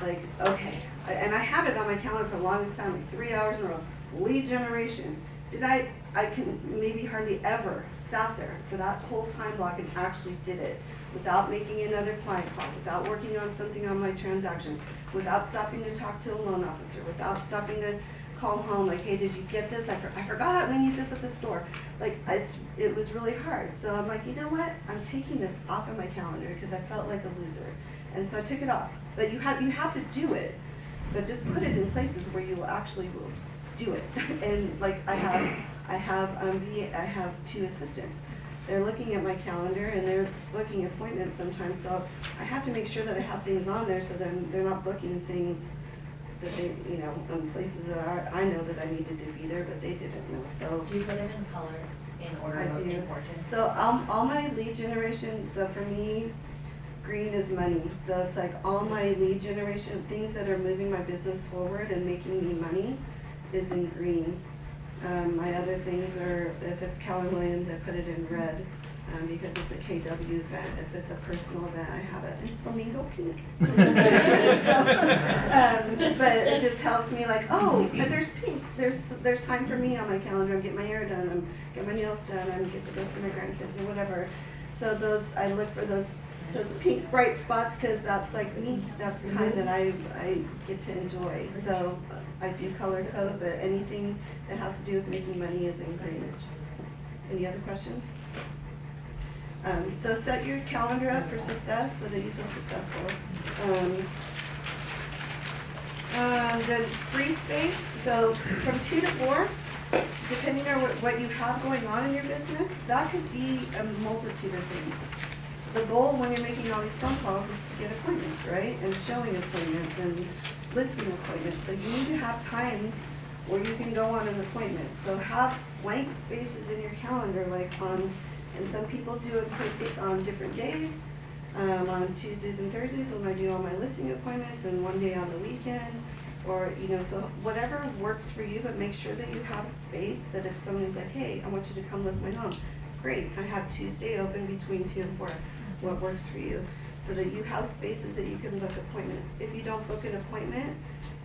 Like, okay, and I had it on my calendar for the longest time, like 3 hours in a row, lead generation. I can maybe hardly ever sat there for that whole time block and actually did it without making another client call, without working on something on my transaction, without stopping to talk to a loan officer, without stopping to call home, like, hey, did you get this? I forgot, we need this at the store. Like, it was really hard. So I'm like, you know what? I'm taking this off of my calendar because I felt like a loser. And so I took it off. But you have to do it, but just put it in places where you actually will do it. And like I have 2 assistants. They're looking at my calendar and they're booking appointments sometimes, so I have to make sure that I have things on there so that they're not booking things that they, in places that I know that I needed to be there, but they didn't know. So do you put them in color in order of importance? So all my lead generation, so for me, green is money. So it's like all my lead generation, things that are moving my business forward and making me money is in green. My other things are, if it's Keller Williams, I put it in red because it's a KW event. If it's a personal event, I have it in flamingo pink. But it just helps me like, oh, but there's pink. There's time for me on my calendar. I'm getting my hair done. I'm getting my nails done. I'm get to go see my grandkids or whatever. So I look for those pink bright spots because that's like me. That's time that I get to enjoy. So I do color code, but anything that has to do with making money is in green. Any other questions? So set your calendar up for success so that you feel successful. The free space, so from 2 to 4, depending on what you have going on in your business, that could be a multitude of things. The goal when you're making all these phone calls is to get appointments, right? And showing appointments and listing appointments. So you need to have time where you can go on an appointment. So have blank spaces in your calendar, like and some people do it on different days. On Tuesdays and Thursdays when I do all my listing appointments, and one day on the weekend, or so whatever works for you, but make sure that you have space that if somebody's like, hey, I want you to come list my home, great, I have Tuesday open between 2 and 4, what works for you, so that you have spaces that you can book appointments. If you don't book an appointment,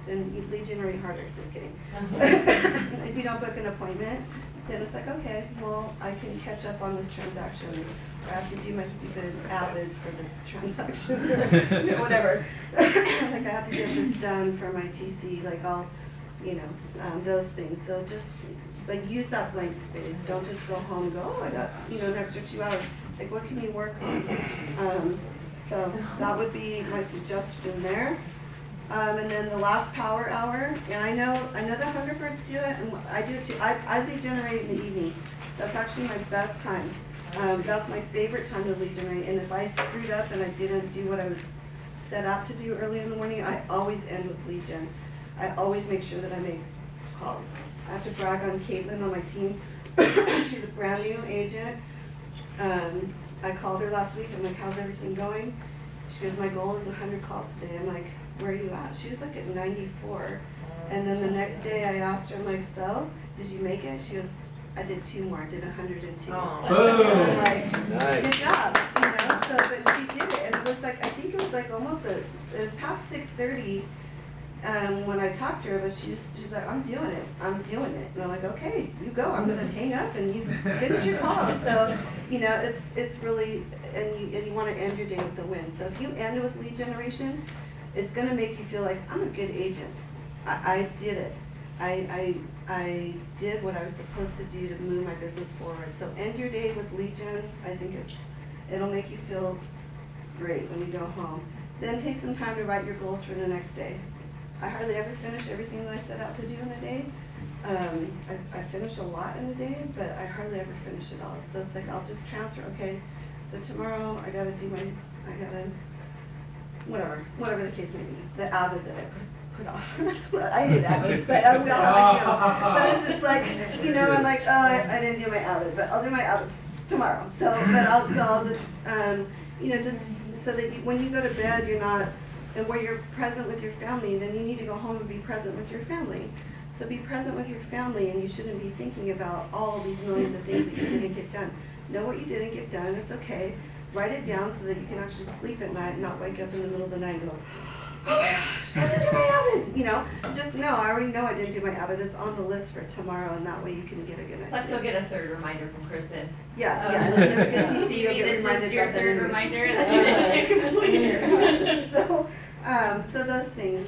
then you lead generate harder, just kidding. If you don't book an appointment, then it's like, okay, well, I can catch up on this transaction. I have to do my stupid Avid for this transaction, or whatever. Like I have to get this done for my TC, like I'll, those things. So but use that blank space. Don't just go home and go, oh, I got, an extra 2 hours. Like, what can you work on? So that would be my suggestion there. And then the last power hour, and I know the Hungerfords do it, and I do it too. I lead generate in the evening. That's actually my best time. That's my favorite time to lead generate. And if I screwed up and I didn't do what I was set out to do early in the morning, I always end with lead gen. I always make sure that I make calls. I have to brag on Caitlin on my team. She's a brand new agent. I called her last week. I'm like, how's everything going? She goes, my goal is 100 calls today. I'm like, where are you at? She was like at 94. And then the next day I asked her, I'm like, so, did you make it? She goes, I did 2 more. I did 102. I'm like, nice. Good job. So, but she did it. And it was like, I think it was like almost it was past 6:30 when I talked to her, but she's like, I'm doing it. And I'm like, okay, you go. I'm going to hang up and you finish your call. So, it's really, and you want to end your day with a win. So if you end with lead generation, it's going to make you feel like I'm a good agent. I did it. I did what I was supposed to do to move my business forward. So end your day with lead gen. I think it'll make you feel great when you go home. Then take some time to write your goals for the next day. I hardly ever finish everything that I set out to do in the day. I finish a lot in the day, but I hardly ever finish it all. So it's like I'll just transfer. Okay, so tomorrow I gotta whatever the case may be, the Avid that I put off. I hate Avids, but I'm not, but it's just like, I'm like, oh, I didn't do my Avid, but I'll do my Avid tomorrow. So, but I'll just, just so that when you go to bed, you're not, and where you're present with your family, then you need to go home and be present with your family. So be present with your family, and you shouldn't be thinking about all these millions of things that you didn't get done. Know what you didn't get done, it's okay. Write it down so that you can actually sleep at night and not wake up in the middle of the night and go, oh my gosh, I didn't do my Avid. Just no, I already know I didn't do my Avid. It's on the list for tomorrow, and that way you can get a good night's sleep. Plus, you'll get a third reminder from Kristen. Yeah, and then if you get TC, you'll get reminded. This is your third reminder that you didn't complete. So those things.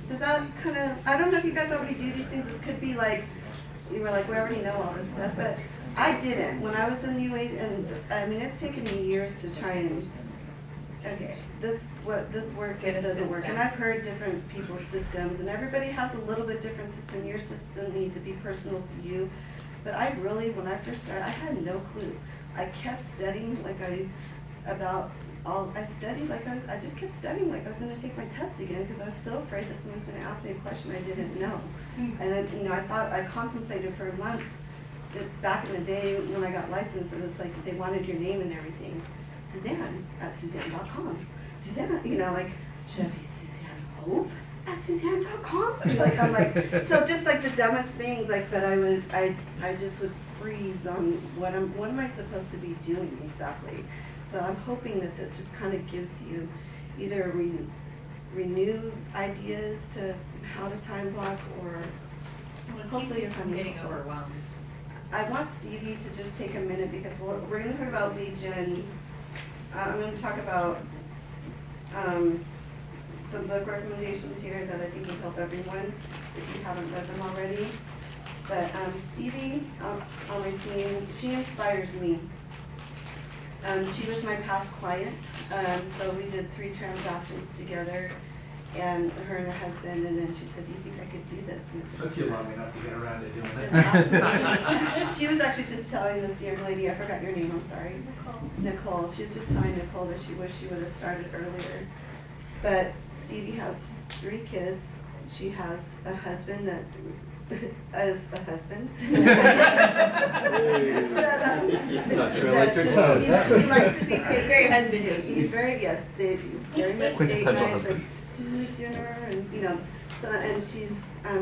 Does that kind of? I don't know if you guys already do these things. This could be like. You were like, we already know all this stuff, but I didn't. When I was a new agent, and I mean, it's taken me years to try and, okay, this works, this doesn't work. And I've heard different people's systems, and everybody has a little bit different system. Your system needs to be personal to you. But I really, when I first started, I had no clue. I kept studying I just kept studying like I was going to take my test again because I was so afraid that someone was going to ask me a question I didn't know. And then, I contemplated for a month. Back in the day when I got licensed, it was like they wanted your name and everything. Susanne at Susanne.com. Susanne, should I be Susanne Hove at Susanne.com? I'm like, so just like the dumbest things, but I just would freeze on what am I supposed to be doing exactly. So I'm hoping that this just kind of gives you either renewed ideas to how to time block, or hopefully you're getting overwhelmed. I want Stevie to just take a minute because we're going to talk about lead gen. I'm going to talk about some book recommendations here that I think will help everyone if you haven't read them already. But Stevie on my team, she inspires me. She was my past client, so we did 3 transactions together, and her and her husband, and then she said, "Do you think I could do this?" And I said, Took you long enough to get around to doing I said, it. "Absolutely." She was actually just telling this young lady, I forgot your name, I'm sorry. Nicole. She was just telling Nicole that she wished she would have started earlier. But Stevie has 3 kids. She has a husband that as a husband. Not sure I like your He likes to be paid Very attention to. husbandly. He's very, yes, he's very much date Quintessential nights husband. and dinner and, you know, so, and she's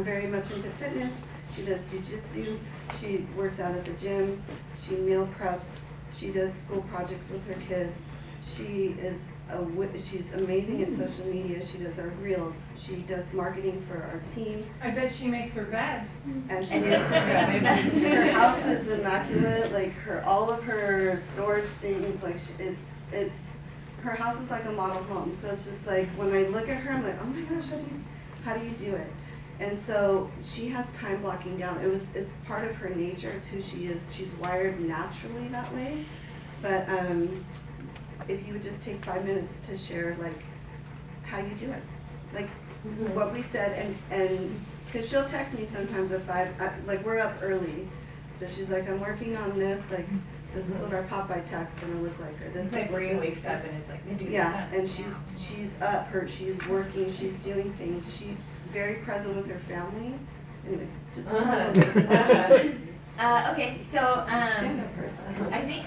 very much into fitness. She does jujitsu. She works out at the gym. She meal preps. She does school projects with her kids. She is she's amazing at social media. She does our reels. She does marketing for our team. I bet she makes her bed. And she makes her bed. Her house is immaculate. Like all of her storage things. Like it's her house is like a model home. So it's just like when I look at her, I'm like, oh my gosh, how do you do it? And so she has time blocking down. It's part of her nature. It's who she is. She's wired naturally that way. But if you would just take 5 minutes to share like how you do it, like what we said, and because she'll text me sometimes at 5, like we're up early, so she's like, I'm working on this, like this is what our Popeye tax gonna look like, or this is My what brain this wakes up and it's like, "No, do this yeah, now." and she's up, she's working, she's doing things, she's very present with her family. Anyways, just tell her a little bit about it. Okay, so Stand up for a second. I think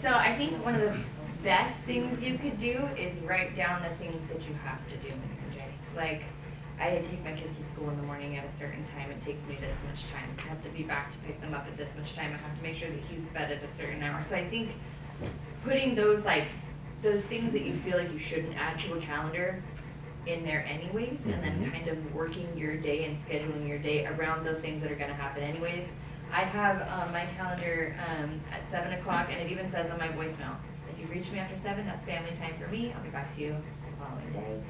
so I think one of the best things you could do is write down the things that you have to do in your day. Like I take my kids to school in the morning at a certain time. It takes me this much time. I have to be back to pick them up at this much time. I have to make sure that he's fed at a certain hour. So I think putting those things that you feel like you shouldn't add to a calendar in there anyways, and then kind of working your day and scheduling your day around those things that are going to happen anyways. I have my calendar at 7 o'clock, and it even says on my voicemail, if you reach me after 7, that's family time for me. I'll be back to you the following day.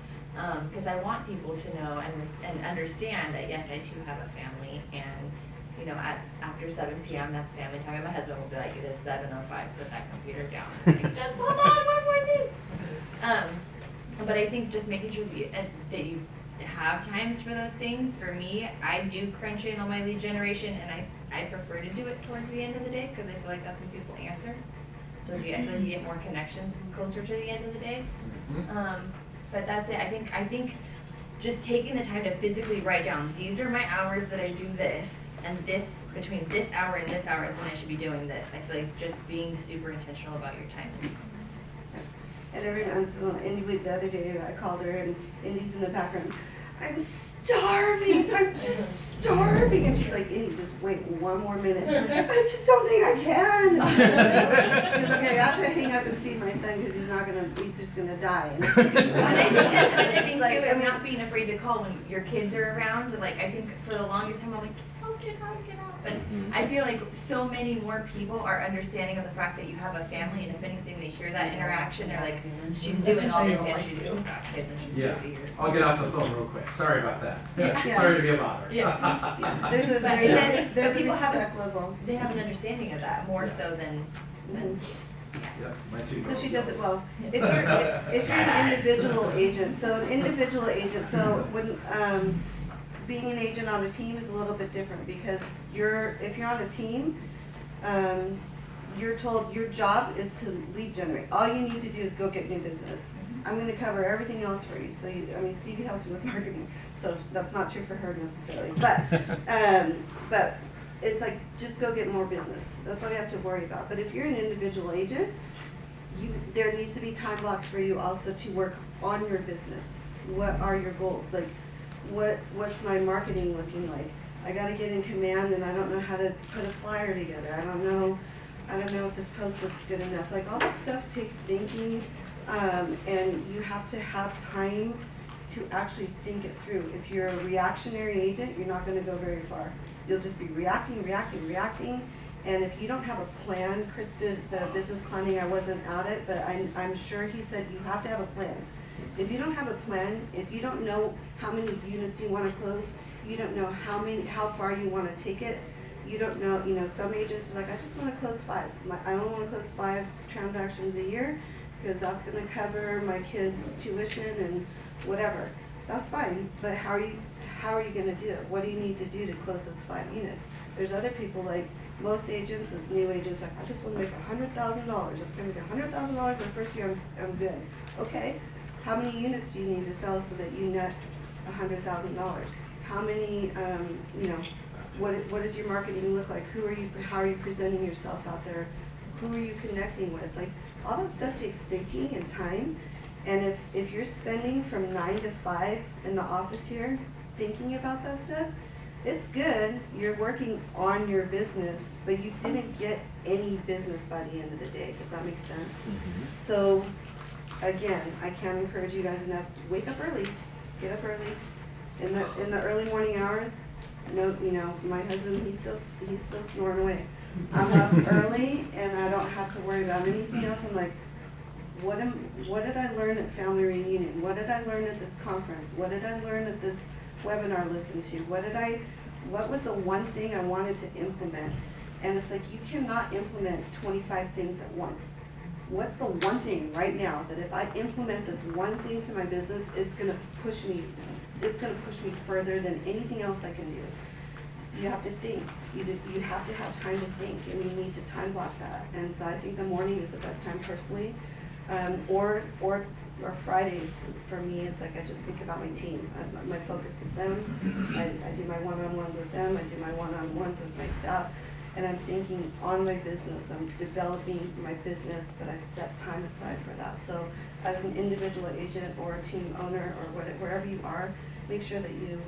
Because I want people to know and understand that yes, I too have a family, and you know, after 7 p.m. that's family time. And my husband will be like, "It is 7:05. Put that computer down." I'm like, just hold on one more thing. But I think just making sure that you have times for those things. For me, I do crunch in on my lead generation, and I prefer to do it towards the end of the day because I feel like that's when people answer. So I feel like you get more connections closer to the end of the day. But that's it. I think just taking the time to physically write down, these are my hours that I do this, and this between this hour and this hour is when I should be doing this. I feel like just being super intentional about your time. And every once in a while, Indy, the other day, I called her, and Indy's in the background. I'm starving. I'm just starving. And she's like, Indy, just wait one more minute. I just don't think I can. She was like, I have to hang up and feed my son because he's just gonna die. And I think that's the thing too, is not being afraid to call when your kids are around. Like I think for the longest time, I'm like, get out. But I feel like so many more people are understanding of the fact that you have a family, and if anything, they hear that interaction, they're like, she's doing all this, and she's got kids, and she's busy. I'll get off the phone real quick. Sorry about that. Yeah. Sorry to be a bother. There's a people have respect level. They have an understanding of that more so than. Yep, my two So she does it girls. well. If you're an individual agent, so when being an agent on a team is a little bit different because if you're on a team, you're told your job is to lead generate. All you need to do is go get new business. I'm going to cover everything else for you. So Stevie helps you with marketing, so that's not true for her necessarily. But it's like just go get more business. That's all you have to worry about. But if you're an individual agent, there needs to be time blocks for you also to work on your business. What are your goals? Like, what's my marketing looking like? I got to get in command, and I don't know how to put a flyer together. I don't know if this post looks good enough. Like all that stuff takes thinking, and you have to have time to actually think it through. If you're a reactionary agent, you're not going to go very far. You'll just be reacting, and if you don't have a plan, Chris did the business planning. I wasn't at it, but I'm sure he said you have to have a plan. If you don't have a plan, if you don't know how many units you want to close, you don't know how far you want to take it, you don't know, some agents are like, I just want to close 5. I only want to close 5 transactions a year. because that's gonna cover my kids' tuition and whatever. That's fine, but how are you gonna do it? What do you need to do to close those 5 units? There's other people, like most agents, as new agents, like, I just wanna make $100,000. If I make $100,000 the first year, I'm good. Okay, how many units do you need to sell so that you net $100,000? How many, you know, what does your marketing look like? How are you presenting yourself out there? Who are you connecting with? Like, all that stuff takes thinking and time. And if you're spending from 9 to 5 in the office here thinking about that stuff, it's good. You're working on your business, but you didn't get any business by the end of the day. Does that make sense? So, again, I can't encourage you guys enough. Wake up early. Get up early. In the early morning hours, no, you know, my husband, he's still snoring away. I'm up early and I don't have to worry about anything else. I'm like, what did I learn at family reunion? What did I learn at this conference? What did I learn at this webinar listen to? What was the one thing I wanted to implement? And it's like, you cannot implement 25 things at once. What's the one thing right now that if I implement this one thing to my business, it's gonna push me further than anything else I can do? You have to think. You have to have time to think, and you need to time block that. And so I think the morning is the best time personally. Or Fridays for me is like, I just think about my team. My focus is them. I do my one-on-ones with them. I do my one-on-ones with my staff. And I'm thinking on my business. I'm developing my business, but I've set time aside for that. So as an individual agent or a team owner or wherever you are, make sure that you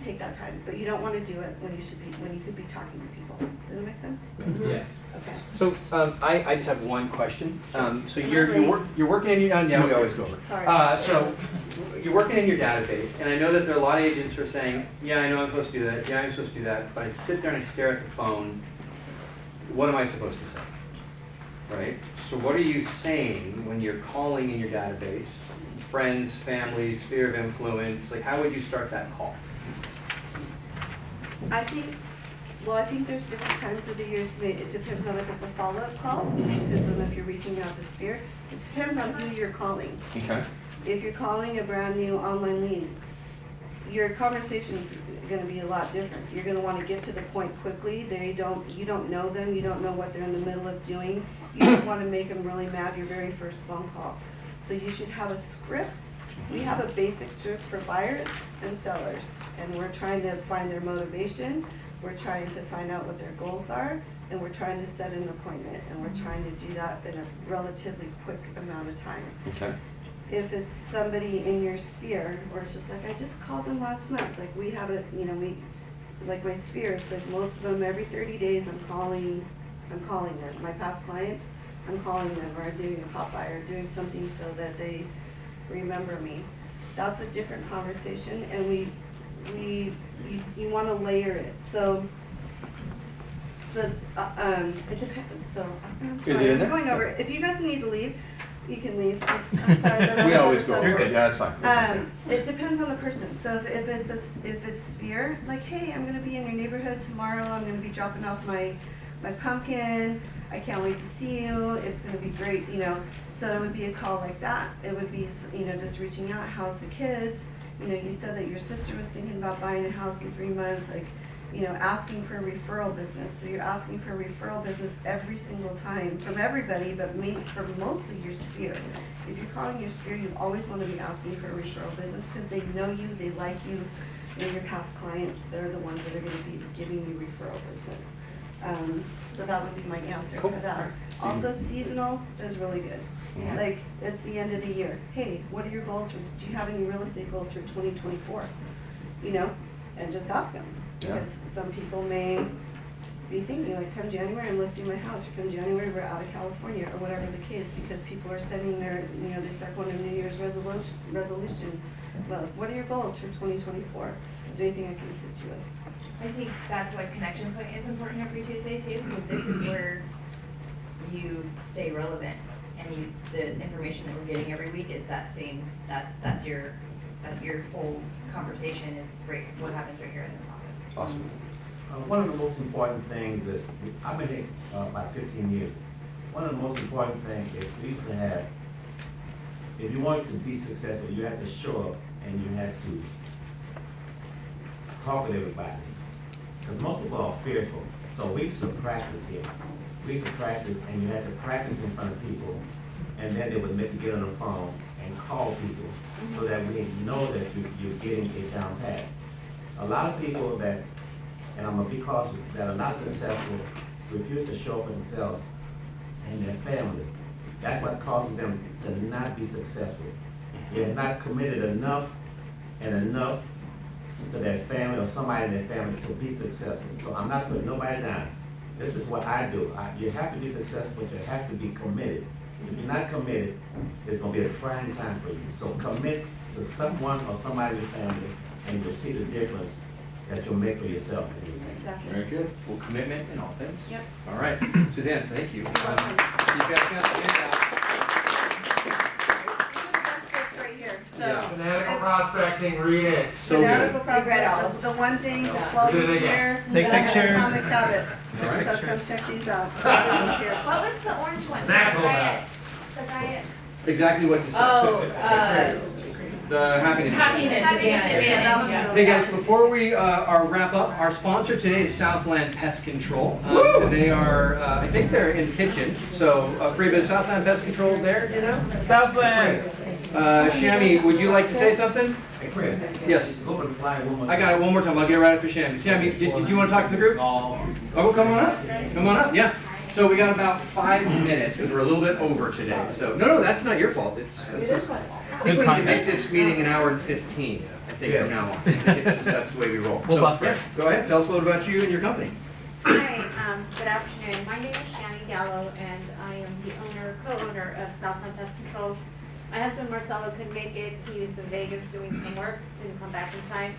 take that time. But you don't want to do it when you could be talking to people. Does that make sense? Yes. Okay. So I just have one question. So you're working in your, we always go over. Sorry. So you're working in your database, and I know that there are a lot of agents who are saying, yeah, I know I'm supposed to do that, yeah, I'm supposed to do that, but I sit there and I stare at the phone. What am I supposed to say? Right? So what are you saying when you're calling in your database? Friends, family, sphere of influence, like how would you start that call? I think there's different times of the year. It depends on if it's a follow-up call. It depends on if you're reaching out to Sphere. It depends on who you're calling. Okay. If you're calling a brand new online lead, your conversation's going to be a lot different. You're going to want to get to the point quickly. You don't know them. You don't know what they're in the middle of doing. You don't want to make them really mad your very first phone call. So you should have a script. We have a basic script for buyers and sellers, and we're trying to find their motivation. We're trying to find out what their goals are, and we're trying to set an appointment, and we're trying to do that in a relatively quick amount of time. Okay. If it's somebody in your sphere, or it's just like, I just called them last month, like we have it, you know, like my sphere, it's like most of them every 30 days I'm calling them. My past clients, I'm calling them, or I'm doing a pop by, or doing something so that they remember me. That's a different conversation, and you want to layer it. So it depends. So I'm sorry, I'm going over. If you guys need to leave, you can leave. I'm sorry. That We always go. You're good. Yeah, that's fine. It depends on the person. So if it's Sphere, like, hey, I'm going to be in your neighborhood tomorrow. I'm going to be dropping off my pumpkin. I can't wait to see you. It's going to be great, you know. So it would be a call like that. It would be, you know, just reaching out. How's the kids? You know, you said that your sister was thinking about buying a house in 3 months. Like, you know, asking for a referral business. So you're asking for a referral business every single time from everybody, but maybe for mostly your sphere. If you're calling your sphere, you always want to be asking for a referral business because they know you, they like you, and your past clients, they're the ones that are going to be giving you referral business. So that would be my answer for that. Also, seasonal is really good. Like, it's the end of the year. Hey, what are your goals do you have any real estate goals for 2024? You know, and just ask them. Because some people may be thinking, like, come January, I'm listing my house, or come January, we're out of California, or whatever the case, because people are setting their, you know, they start going to New Year's resolution. Well, what are your goals for 2024? Is there anything I can assist you with? I think that's why Connection Point is important every Tuesday too, because this is where you stay relevant, and the information that we're getting every week is that same. That's your whole conversation is right. What happens right here in this office. Awesome. One of the most important things is I've been here about 15 years. one of the most important things is we used to have, if you wanted to be successful, you had to show up and you had to talk with everybody. Because most people are fearful. So we used to practice here. We used to practice, and you had to practice in front of people, and then they would make you get on the phone and call people so that we know that you're getting it down pat. A lot of people that, and I'm gonna be cautious, that are not successful refuse to show up for themselves and their families. That's what causes them to not be successful. They have not committed enough and enough to their family or somebody in their family to be successful. So I'm not putting nobody down. This is what I do. You have to be successful, but you have to be committed. If you're not committed, it's gonna be a trying time for you. So commit to someone or somebody in your family, and you'll see the difference that you'll make for yourself. Exactly. Very good. Well, commitment in all things. Yep. All right. Suzanne, thank you. You guys got the handout. Right here. So, Yeah. Fanatical prospecting, read it. So fanatical good. prospect, the one thing, the 12 Read it week again. year. Take and pictures. Atomic habits. All right. So come check these out. What was the orange one? The Snackle diet. The diet. Exactly what to say. Oh, The happiness. happiness advantage. Yeah. Hey guys, before we wrap up, our sponsor today is Southland Pest Control. And they are, I think they're in the kitchen. So, free bit of Southland Pest Control there, you know? Southland! Shami, would you like to say something? Hey, Chris. Yes. Go and fly one more I got it one more time. I'll get it right after Shami. Shami, did you want to talk to the group? Oh, come on up. Come on up, yeah. So we got about 5 minutes because we're a little bit over today. So, no, that's not your fault. I think we need to make this meeting an hour and 15, I think, from now on. I think it's just, that's the way we roll. We'll So, buffer. yeah, go ahead, tell us a little about you and your company. Hi, good afternoon. My name is Shani Gallo, and I am the co-owner of Southland Pest Control. My husband Marcelo couldn't make it. He was in Vegas doing some work, didn't come back in time.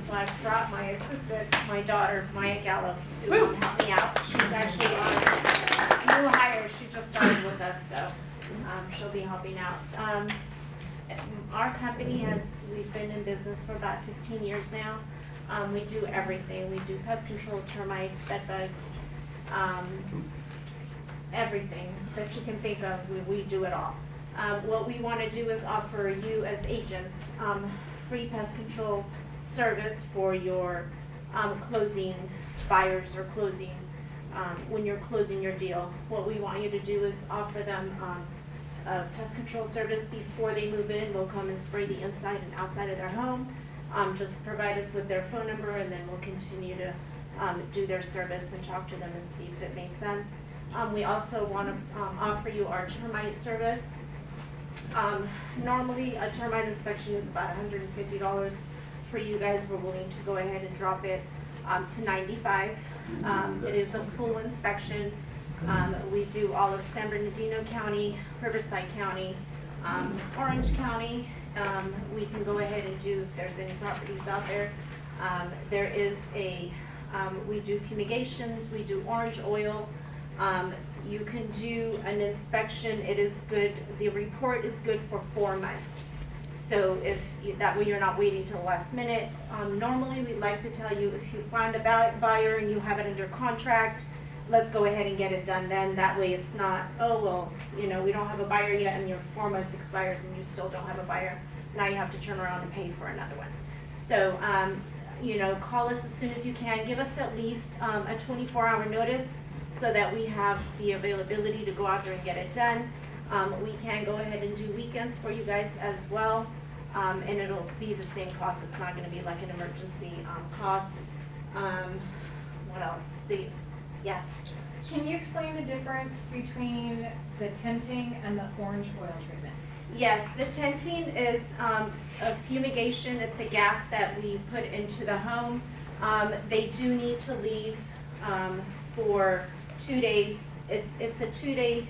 So I brought my assistant, my daughter, Maya Gallo, to help me out. She's actually on new hire. She just started with us, so she'll be helping out. Our company we've been in business for about 15 years now. We do everything. We do pest control, termites, bed bugs, everything that you can think of, we do it all. What we want to do is offer you as agents free pest control service for your closing buyers or closing, when you're closing your deal. What we want you to do is offer them a pest control service before they move in. We'll come and spray the inside and outside of their home. Just provide us with their phone number, and then we'll continue to do their service and talk to them and see if it makes sense. We also want to offer you our termite service. Normally a termite inspection is about $150. For you guys, we're willing to go ahead and drop it to $95. It is a full inspection. We do all of San Bernardino County, Riverside County, Orange County. We can go ahead and do, if there's any properties out there. There is we do fumigations, we do orange oil. You can do an inspection. It is good, the report is good for 4 months. So that way you're not waiting till the last minute. Normally we'd like to tell you if you find a buyer and you have it under contract, let's go ahead and get it done then. That way it's not, oh, well, we don't have a buyer yet and your 4 months expires and you still don't have a buyer. Now you have to turn around and pay for another one. So, call us as soon as you can. Give us at least a 24-hour notice so that we have the availability to go out there and get it done. We can go ahead and do weekends for you guys as well. And it'll be the same cost. It's not going to be like an emergency cost. What else? Yes. Can you explain the difference between the tinting and the orange oil treatment? Yes, the tinting is a fumigation. It's a gas that we put into the home. They do need to leave for 2 days. It's a 2-day,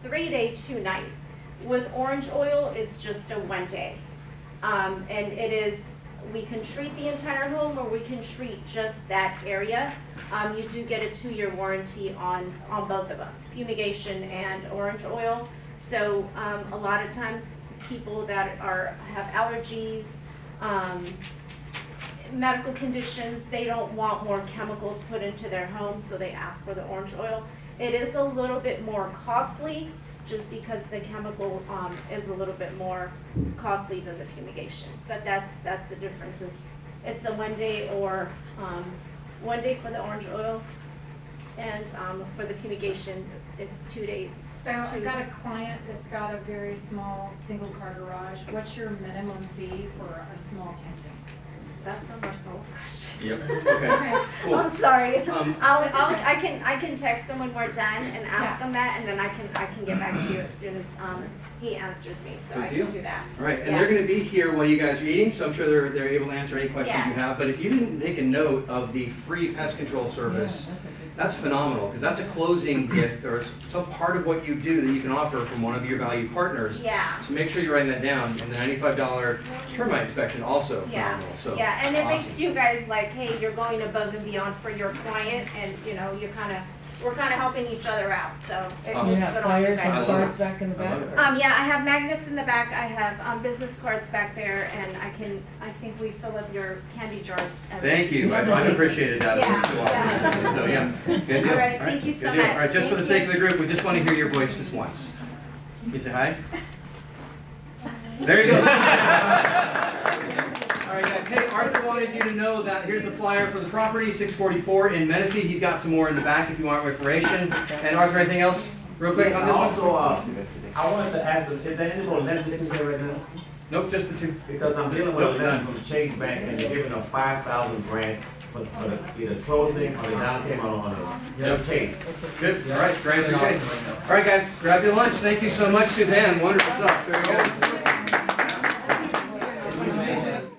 3-day, 2-night. With orange oil, it's just a 1 day. And it is, we can treat the entire home or we can treat just that area. You do get a 2-year warranty on both of them, fumigation and orange oil. So a lot of times people that have allergies, medical conditions, they don't want more chemicals put into their home, so they ask for the orange oil. It is a little bit more costly, just because the chemical is a little bit more costly than the fumigation. But that's the difference. It's a 1 day or 1 day for the orange oil, and for the fumigation, it's 2 days. So I've got a client that's got a very small single car garage. What's your minimum fee for a small tinting? That's a more soul question. Yep, okay, cool. I'm sorry. That's okay. I can text him when we're done and ask him that, and then I can get back to you as soon as he answers me. So Good I deal. can do that. All right, and Yeah. they're gonna be here while you guys are eating, so I'm sure they're able to answer any questions you Yes. have. But if you didn't make a note of the free pest control service, that's phenomenal, because that's a closing gift or some part of what you do that you can offer from one of your valued partners. Yeah. So make sure you're writing that down. And the $95 termite inspection also Yeah, phenomenal. So yeah, and it makes awesome. you guys like, hey, you're going above and beyond for your client, and you know, we're kind of helping each other out. So it Awesome. looks good on you Flyers guys. and cards back in the back? Yeah, I have magnets in the back. I have business cards back there, and I think we fill up your candy jars. Thank you. I've appreciated that. Yeah, too often. So yeah, good deal. All right, thank you so good deal. much. All right, just for the Thank sake you. of the group, we just want to hear your voice just once. Can you say hi? There you go. All right, guys. Hey, Arthur wanted you to know that here's the flyer for the property, 644 in Menifee. He's got some more in the back if you want information. And Arthur, anything else, real quick on this one? Also, I wanted to ask, is there any more letters in here right now? Nope, just the two. Because I'm dealing with a letter from Chase Bank, and they're giving a 5,000 grant for the either closing or the down payment on the Chase. Good. All right, grants are Chase. All right, guys, grab your lunch. Thank you so much, Suzanne. Wonderful stuff. Very good.